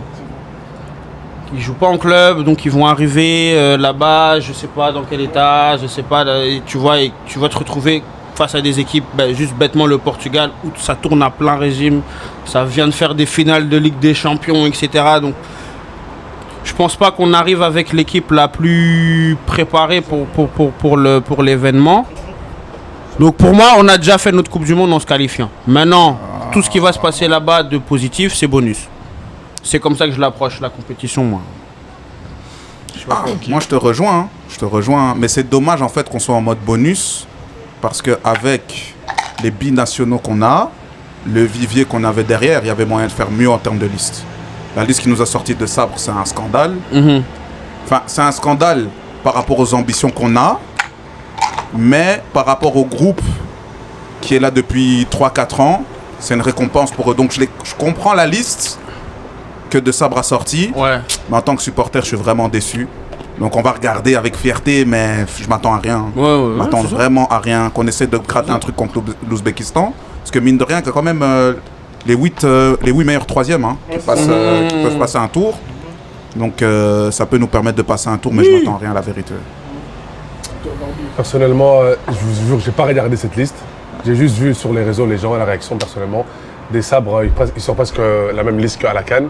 Ils jouent pas en club, donc ils vont arriver là-bas, je sais pas dans quel état, je sais pas, et tu vois, et tu vas te retrouver face à des équipes, juste bêtement le Portugal, où ça tourne à plein régime, ça vient de faire des finales de Ligue des Champions, etc. Donc, je pense pas qu'on arrive avec l'équipe la plus préparée pour l'événement. Donc pour moi, on a déjà fait notre Coupe du Monde en se qualifiant. Maintenant, tout ce qui va se passer là-bas de positif, c'est bonus. C'est comme ça que je l'approche, la compétition, moi. Moi, je te rejoins. Mais c'est dommage, en fait, qu'on soit en mode bonus. Parce qu'avec les binationaux qu'on a, le vivier qu'on avait derrière, il y avait moyen de faire mieux en termes de liste. La liste qui nous a sorti de Sabre, c'est un scandale. Enfin, c'est un scandale par rapport aux ambitions qu'on a. Mais par rapport au groupe qui est là depuis 3-4 ans, c'est une récompense pour eux. Donc, je comprends la liste que de Sabre a sorti. Ouais. Mais en tant que supporter, je suis vraiment déçu. Donc on va regarder avec fierté, mais je m'attends à rien. Je m'attends c'est ça. vraiment à rien. Qu'on essaie de gratter un truc contre l'Ouzbékistan. Parce que mine de rien, qu'il y a quand même les 8 meilleurs troisièmes qui peuvent passer un tour. Donc ça peut nous permettre de passer un tour, mais je m'attends à rien, la vérité. Personnellement, je vous jure que j'ai pas regardé cette liste. J'ai juste vu sur les réseaux les gens, la réaction personnellement. Des Sabres, ils sont presque la même liste qu'à la CAN.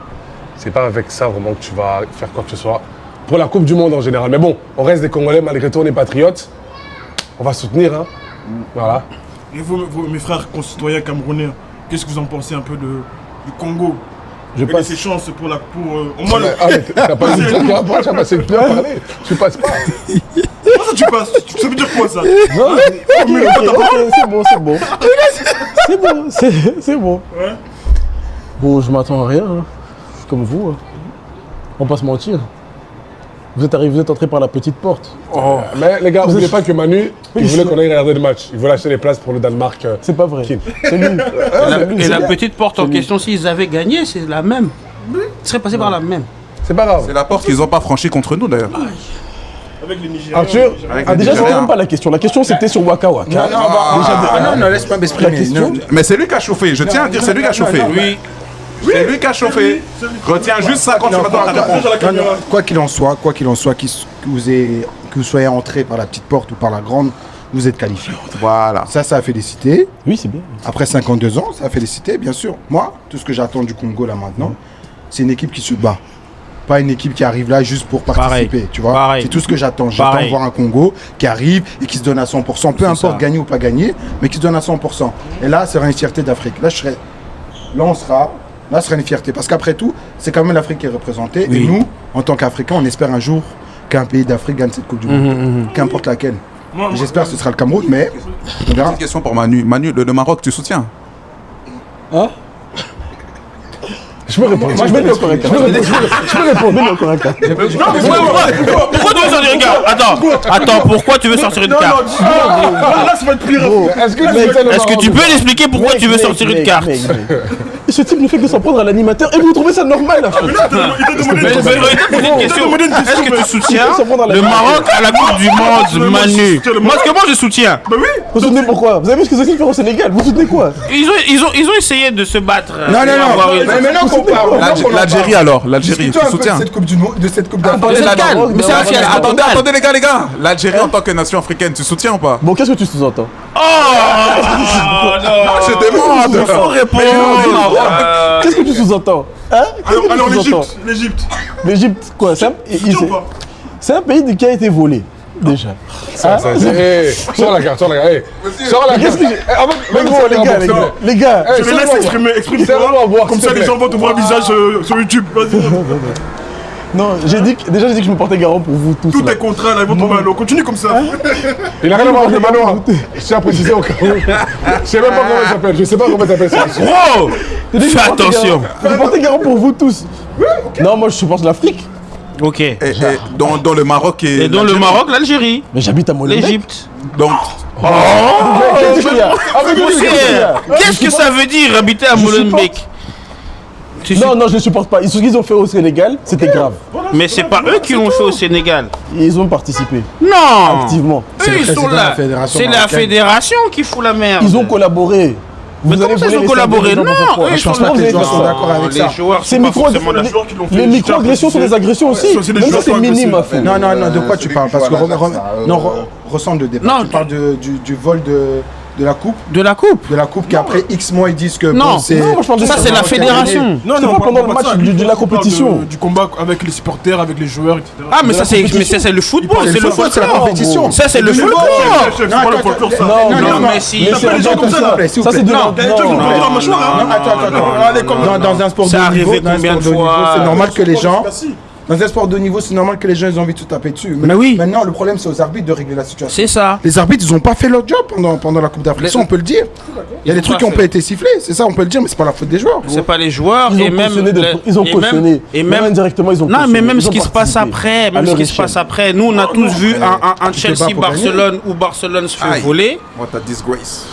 C'est pas avec ça vraiment que tu vas faire quoi que ce soit. Pour la Coupe du Monde en général. Mais bon, on reste des Congolais, malgré tout, on est patriotes. On va soutenir, hein. Voilà. Et vous, mes frères concitoyens camerounais, qu'est-ce que vous en pensez un peu du Congo? Je Et passe. ces chances pour au moins le... Ah, mais t'as pas dit que tu as passé le temps à parler. Tu passes pas. Comment ça tu passes? Ça veut dire quoi ça? Non, ok, c'est bon. C'est bon. Ouais. Bon, je m'attends à rien. Hein. Je suis comme vous. Hein. On va pas se mentir. Vous êtes entré par la petite porte. Mais les gars, n'oubliez pas que Manu, il voulait qu'on aille regarder le match. Il voulait acheter les places pour le Danemark. C'est pas vrai. Kin. C'est lui. Et la petite porte en question, s'ils avaient gagné, c'est la même. Ils seraient passés par la même. C'est pas grave. C'est la porte qu'ils n'ont pas franchie contre nous d'ailleurs. Avec les Nigériens. Arthur, Avec Ah, les déjà, c'était Nigériens. même pas la question. La question, c'était sur Waka Waka. Non, laisse pas m'exprimer. La question- Non. Mais c'est lui qui a chauffé, je tiens à dire, c'est lui qui a chauffé. Oui. C'est lui qui a chauffé. Retiens juste ça quand tu vas dans la réponse. Quoi qu'il en soit, que vous soyez entré par la petite porte ou par la grande, vous êtes qualifié. Voilà. Ça a félicité. Oui, c'est bien. Après 52 ans, ça a félicité, bien sûr. Moi, tout ce que j'attends du Congo là maintenant, c'est une équipe qui se bat. Pas une équipe qui arrive là juste pour participer, Pareil. tu vois. Pareil. C'est tout ce que j'attends. J'attends Pareil. voir un Congo qui arrive et qui se donne à 100%, peu importe ça. gagner ou pas gagner, mais qui se donne à 100%. Et là, c'est une fierté d'Afrique. Là, ce sera une fierté. Parce qu'après tout, c'est quand même l'Afrique qui est représentée. Oui. Et nous, en tant qu'Africains, on espère un jour qu'un pays d'Afrique gagne cette Coupe du Monde. Qu'importe laquelle. J'espère que ce sera le Cameroun, mais on verra. Une question pour Manu. Manu, le Maroc, tu soutiens? Hein? Je peux répondre. Moi, je peux répondre. Je peux répondre. Pourquoi tu veux sortir une carte? Attends, pourquoi tu veux sortir une carte? Là, ça va être pire. Est-ce que tu peux l'expliquer pourquoi tu veux sortir une carte? Ce type ne fait que s'en prendre à l'animateur et vous trouvez ça normal là? Il t'a demandé Je vais te poser une question. Est-ce que tu soutiens le Maroc à la Coupe du Monde, Manu? Parce que moi je soutiens. Bah oui. Vous soutenez pourquoi? Vous avez vu ce que c'est qu'ils font au Sénégal? Vous soutenez quoi? Ils ont essayé de se battre. Non, mais maintenant qu'on parle. L'Algérie alors, l'Algérie, tu Discutons un peu soutiens? de cette Coupe du Monde, de cette Coupe d'Afrique. Mais c'est un fiasco. Attendez les gars, l'Algérie en tant que nation africaine, tu soutiens ou pas? Bon, qu'est-ce que tu sous-entends? Je demande. Il faut répondre. Qu'est-ce que tu sous-entends? Hein? Alors l'Égypte. L'Égypte, quoi? C'est un pays qui a été volé, déjà. Sors la carte. Sors la Qu'est-ce carte. que j'ai. Mais gros, les gars. Je te laisse exprime-toi. Comme ça, les gens vont te voir le visage sur YouTube. Vas-y. Non, j'ai dit que je me portais garant pour vous tous. Tous là. tes contrats, là, ils vont tomber à l'eau. Continue comme ça. Il a rien à voir avec le manoir. Je tiens à préciser au cas où. Je sais même pas comment il s'appelle. Je sais pas comment il s'appelle. Gros, fais attention. Je me portais garant pour vous tous. Non, moi je supporte l'Afrique. Ok. Et dans le Maroc Et dans le Maroc, l'Algérie, Mais j'habite à Molenbeek. l'Égypte. Donc, Qu'est-ce qu'il y a? Qu'est-ce que ça veut dire habiter à Molenbeek? Non, je ne supporte pas. Ce qu'ils ont fait au Sénégal, c'était grave. Mais c'est pas eux qui l'ont fait au Sénégal. Ils ont participé Non. activement. Eux, ils sont président de là. la fédération C'est la marocaine. fédération qui fout la merde. Ils ont collaboré. Mais comment ça, ils ont collaboré? Non, eux, ils je pense sont pas là. que les joueurs ça. sont d'accord avec ça. Les joueurs C'est sont pas micro, forcément d'accord. les micro-agressions sont des agressions aussi. c'est des Même si joueurs c'est qui sont minime à agressifs. faire. Non, de quoi tu parles? Parce que ressemble de débat. Non, Tu parles du vol de la coupe. De la coupe. De la coupe qui après X mois ils disent que Non, bon, c'est. non, moi, je parle de Ça, c'est la Maroc qui a fédération. gagné. C'est pas pendant le match de la compétition. Du combat avec les supporters, avec les joueurs, etc. Ah, mais ça, c'est le football. C'est le football, c'est la folklore. compétition. Ça, c'est le C'est folklore. pas le folklore, ça. Non, mais si. Mais c'est les gens comme ça, ça, là. ça c'est de Non, la. Tu vas dire la mâchoire, hein. Attends. Dans un sport Ça de haut arrivé niveau, dans un combien sport de de haut niveau, fois? c'est normal que les gens. Dans un sport de haut niveau, c'est normal que les gens ils ont envie de se taper dessus. Mais oui. Maintenant, le problème, c'est aux arbitres de régler la situation. C'est ça. Les arbitres, ils ont pas fait leur job pendant la Coupe d'Afrique. Ça, on peut le dire. Il y a des trucs qui ont pas été sifflés, c'est ça, on peut le dire, mais c'est pas la faute des joueurs. C'est pas les joueurs Ils et ont même cautionné, ils ont et cautionné. et Même même indirectement, ils ont non, cautionné. mais même Ils ce ont qui se passe participé après, à même ce leur qui se échelle. passe après, nous on a tous vu un Tu te bats Chelsea pour Barcelone où Barcelone se fait Aïe. voler. what a disgrace.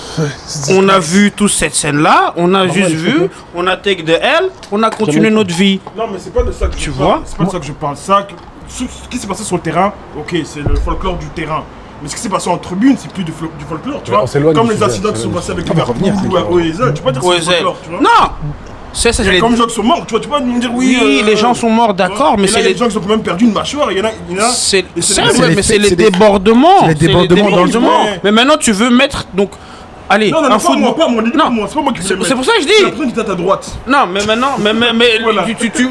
On a vu toute cette scène-là, on a juste vu, on a take de elle, on a continué notre vie. Non, mais c'est pas de ça que Tu je vois parle. C'est pas de ça que je parle. Ce qui s'est passé sur le terrain, ok, c'est le folklore du terrain. Mais ce qui s'est passé en tribune, c'est plus du folklore, tu Mais vois. on s'éloigne Comme du les sujet, incidents qui sont passés avec va revenir, Liverpool ou OEZ, tu peux pas dire que c'est Ouais, du folklore, tu vois. non, c'est ça, je l'ai Comme dit. les gens qui sont morts, tu vois, tu peux pas me dire Oui, les gens sont morts, d'accord, mais c'est c'est les les gens qui ont même perdu une mâchoire, il y en a. c'est et c'est les- ouais, mais c'est les c'est les- débordements. c'est les débordements dans le débordements. jeu. Mais maintenant tu veux mettre donc allez, Non, un pas football. moi, pas moi, Non. c'est pas moi qui voulais C'est pour ça que je C'est la dis. personne qui était à ta droite. Non, mais maintenant, mais Voilà.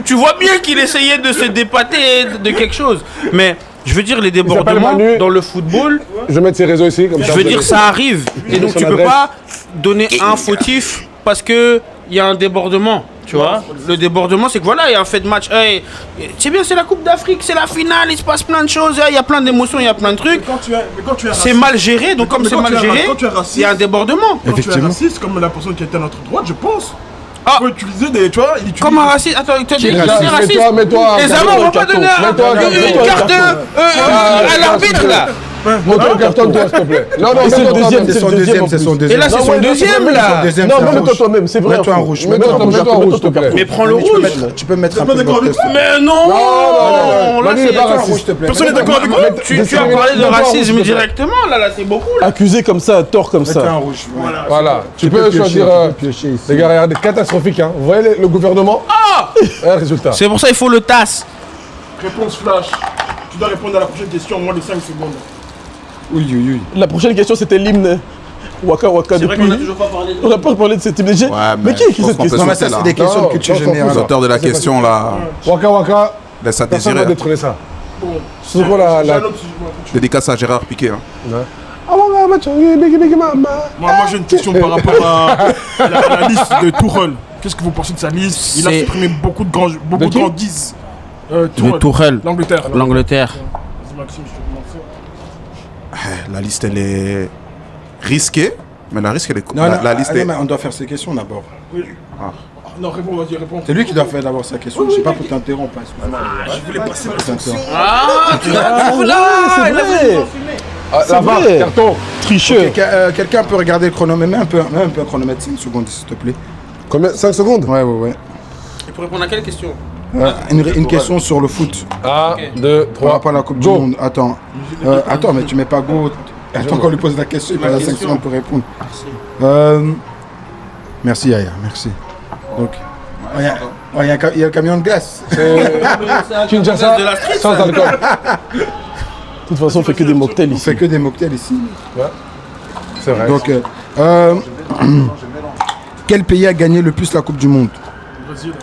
tu vois bien qu'il essayait de se dépater de quelque chose. Mais je veux dire, les débordements Manu. dans le football, Je vais mettre ses réseaux ici, comme je ça. veux vous dire, allez- ça arrive. Et donc, son tu peux adresse. pas donner un fautif parce que il y a un débordement. Tu vois, le débordement, c'est que voilà, il y a un fait de match. Hey, c'est bien, c'est la Coupe d'Afrique, c'est la finale, il se passe plein de choses, il y a plein d'émotions, il y a plein de trucs. Mais quand tu es C'est mal géré, donc comme mais c'est quand mal tu es géré, quand tu es raciste- il y a un débordement. Quand tu es Effectivement. raciste, comme la personne qui était à notre droite, je pense. Ah. Tu peux utiliser des. Tu vois, il utilise. Comme un raciste. Attends, tu as dit que raciste c'est raciste. Mets-toi, Les Allemands vont pas donner une carte à l'arbitre là. Mets-toi un carton, toi, s'il te plaît. Non, non, Et c'est le mets-toi deuxième, toi-même. C'est son le deuxième deuxième, en c'est plus. son Et deuxième. là, c'est son deuxième là. Deuxième, Non, c'est mais un mets-toi rouge. toi-même, c'est vrai. Mets-toi un rouge. Mets-toi un rouge, Mets-toi s'il te plaît. Mais prends le Tu peux rouge. mettre- Tu peux mettre un pas peu de d'accord avec marque. Mais non, non, là, Manu, il est c'est- pas Mets-toi un raciste. rouge, s'il te plaît. Personne n'est d'accord avec moi. tu as parlé de racisme directement là, c'est beaucoup là. Accusé comme ça, à tort comme Mets-toi un ça. rouge. Voilà. Voilà, tu peux peux piocher, choisir. tu peux piocher ici. Les gars, regardez, catastrophique, hein. Vous voyez le gouvernement? Résultat. C'est pour ça qu'il faut le tasse. Réponse flash. Tu dois répondre à la prochaine question en moins de 5 secondes. Oui, oui, oui. La prochaine question, c'était l'hymne Waka Waka depuis. pas parlé On n'a pas parlé de cette hymne. Ouais, Mais qui a écrit je pense cette qu'on peut question Non, mais ça, sauter, c'est là. des questions Non, de culture non, générale. L'auteur de la question là, Waka Waka, laisse à personne désirer. va détrôner ça. Bon. C'est quoi la. J'ai un autre sujet, moi. Dédicace à Gérard Piqué. Hein. Moi, j'ai une question par rapport à la liste de Tourelle. Qu'est-ce que vous pensez de sa liste? Il a C'est- supprimé beaucoup de qui grands 10. De Tourelle, L'Angleterre. l'Angleterre. Vas-y, Maxime, je te commence. La liste, elle est risquée, mais la liste, elle est... Non, non, la liste attends, est... mais on doit faire ses questions d'abord. Non, réponds, vas-y, réponds. C'est lui qui doit faire d'abord sa question. Je sais pas pour t'interrompre. Excuse-moi. Je voulais passer Pour t'interrompre. Ah, tu l'as c'est vrai. La VAR, carton, tricheur. Ok, quelqu'un peut regarder le chronomètre, même un peu un chronomètre 5 secondes, s'il te plaît. Combien 5 secondes? Ouais. Et pour répondre à quelle question? Une question sur le foot. 1, 2, Par 3. rapport à la Coupe du Monde. Attends. Attends, mais tu mets pas go. Attends qu'on lui pose la question, il passe la 5 secondes pour répondre. Merci Yaya, merci. Donc, il y a le camion de glace. Kinshasa, de la street, sans ça. alcool. De toute façon, on fait que des mocktails On ici. fait que des mocktails ici. C'est vrai. Donc, quel pays a gagné le plus la Coupe du Monde? Brésil.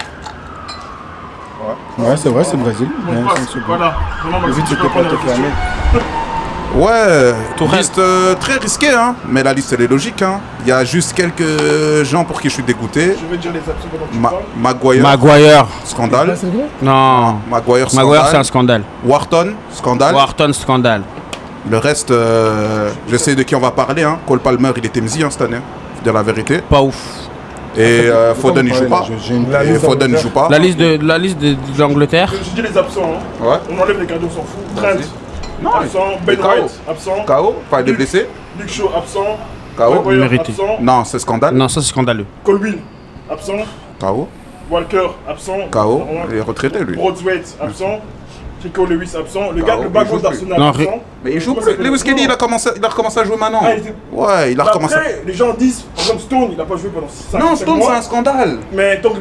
Ouais, c'est vrai, c'est le Brésil. Ouais, Passe. 5 secondes. Voilà. Vraiment, Le Maxime, but, tu c'était peux pas prendre de la te question. fermer. Ouais, liste très risquée, hein. Mais la liste, elle est logique, hein. Il y a juste quelques gens pour qui je suis dégoûté. Je vais dire les absents pendant que tu parles. Maguire, Maguire. scandale. Non. Maguire, Maguire, c'est scandale. un scandale. Wharton, scandale. Wharton, scandale. Le reste, je sais de qui on va parler, hein. Cole Palmer, il était mzi, hein, cette année. Faut dire la vérité. Pas ouf. Et Foden, il joue pas. J'ai une- La Et liste Foden, il d'Angleterre. joue pas. La liste de l'Angleterre. Je dis les absents. Hein. Ouais. On enlève les gardiens, on s'en fout. Trent, Non, absent. mais Ben KO. White, absent. KO, pas de blessés. Luke Shaw, absent. KO. Maguire, Mérité. absent. Non, c'est scandale. Non, ça c'est scandaleux. Colwyn, absent. KO. Walker, absent. KO. Il est retraité, lui. Broadswaite, absent. Chico Lewis, absent. Le gars, KO, le il backbone joue plus. d'Arsenal, Non, absent. Mais il joue Comment plus. ça s'appelle? Lewis Kelly, il a recommencé à jouer maintenant. Ah, il était- Ouais, il a Mais recommencé. après, les gens disent, par exemple, Stone, il n'a pas joué pendant 5 Non, Stone, c'est un scandale. Mais donc,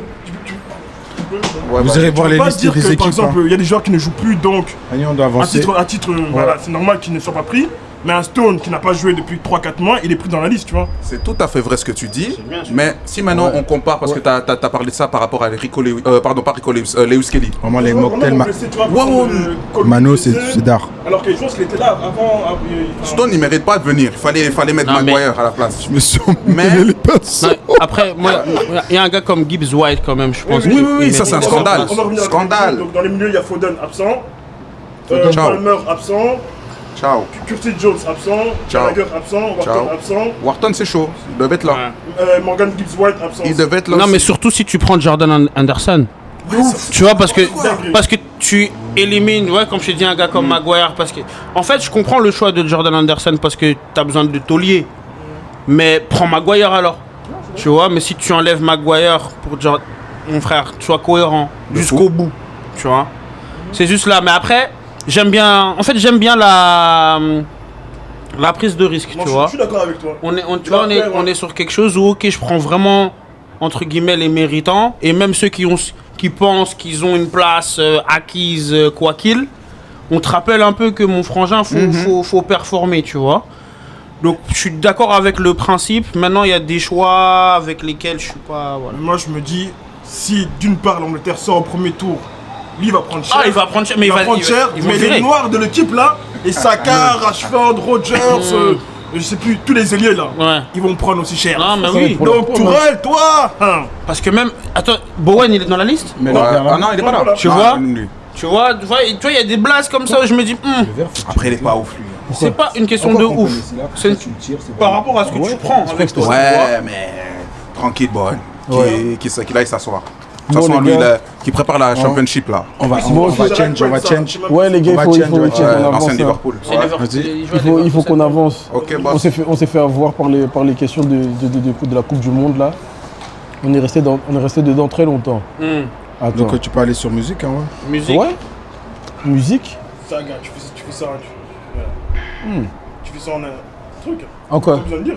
Ouais, Vous bah, irez voir les pas listes dire des que, équipes. par exemple, il y a des joueurs qui ne jouent plus, donc, Allez, on doit avancer. à titre voilà, c'est normal qu'ils ne soient pas pris. Mais un Stone qui n'a pas joué depuis 3-4 mois, il est pris dans la liste, tu vois. C'est tout à fait vrai ce que tu dis, mais si maintenant on compare, parce que tu as parlé de ça par rapport à Rico Lewis, pardon, pas Rico Lewis, Lewis Kelly. Vraiment, les Vraiment, mocktails. vraiment blessé, tu vois, par Wow, exemple, Colby Mano, blessé, c'est d'art. Alors que je pense qu'il était là avant. Stone, il mérite pas de venir. Il fallait mettre Non, mais- Maguire à la place. Je me suis Mais- les pinceaux. Non, après, moi, il y a un gars comme Gibbs White quand même, je pense. oui, qu'il- oui, il ça, c'est un mérite- scandale. On va revenir à la Scandale. question. Donc dans les milieux, il y a Foden absent. Ciao. Palmer absent. Ciao. Curtis Jones absent. Ciao. Gallagher absent. Ciao. Wharton absent. Wharton, c'est chaud. Il devait être là. Morgan Gibbs White absent. Il devait être là. Non, aussi. mais surtout si tu prends Jordan Anderson. Tu vois, parce que tu élimines, ouais, comme je t'ai dit, un gars comme Maguire. Parce que, en fait, je comprends le choix de Jordan Anderson parce que tu as besoin de taulier. Mais prends Maguire alors. Tu vois, mais si tu enlèves Maguire pour Jordan, mon frère, sois cohérent jusqu'au bout. Tu vois, c'est juste là. Mais après, j'aime bien la prise de risque, Non, tu je vois. suis d'accord avec toi. Tu vois, on est sur quelque chose où, ok, je prends vraiment, entre guillemets, les méritants, et même ceux qui pensent qu'ils ont une place acquise, quoi qu'il, on te rappelle un peu que mon frangin, faut performer, tu vois. Donc, je suis d'accord avec le principe. Maintenant, il y a des choix avec lesquels je suis pas... Voilà. Moi, je me dis, si d'une part l'Angleterre sort au premier tour, lui il va prendre cher. Ah, il va prendre cher, mais il va prendre cher. ils vont Mais virer. les noirs de l'équipe là, et Saka, Rashford, Rogers, je sais plus, tous les ailiers là, Ouais. ils vont prendre aussi cher. Non, mais oui. Donc Tourelle, toi, hein, Parce que même... Attends, Bowen, il est dans la liste? Mais Ouais. le verre, Ah non, il est pas là. Tu Non, vois lui. Tu vois, il y a des blagues comme ça où je me dis... Après, il est pas ouf, lui. C'est pas une question de ouf. C'est par rapport à ce que tu prends avec toi. Ouais, mais tranquille, boy. Qu'il aille s'asseoir. De toute Bon, façon, les lui, gars. qui prépare la championship là. On va Bon, change. Ouais, les gars, On va il change, on va faut change. qu'on avance. L'ancien hein. Liverpool. C'est Liverpool. Il faut qu'on avance. Ok, On boss. s'est fait avoir par les questions de la Coupe du Monde là. On est resté dedans très longtemps. Attends. Donc tu peux aller sur musique, hein, ouais. Musique. Ouais. Musique. ça, gars, tu fais ça, tu fais ça en un truc. En quoi? Pas besoin de dire.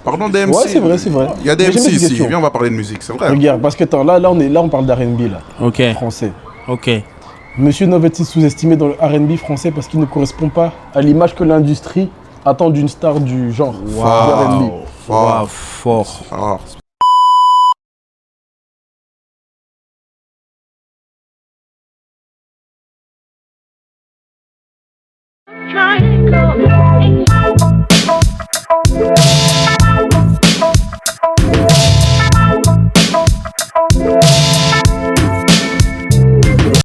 Parlons des MC. Ouais, c'est vrai, c'est vrai. Il y a des Mais j'ai MC une ici. question. Viens, on va parler de musique, c'est vrai. Regarde, parce que attends, là on parle d'R&B là, Ok, français. ok. Monsieur Nov est-il sous-estimé dans le R&B français parce qu'il ne correspond pas à l'image que l'industrie attend d'une star du genre de R&B? Waouh, fort. Ah. Triangle.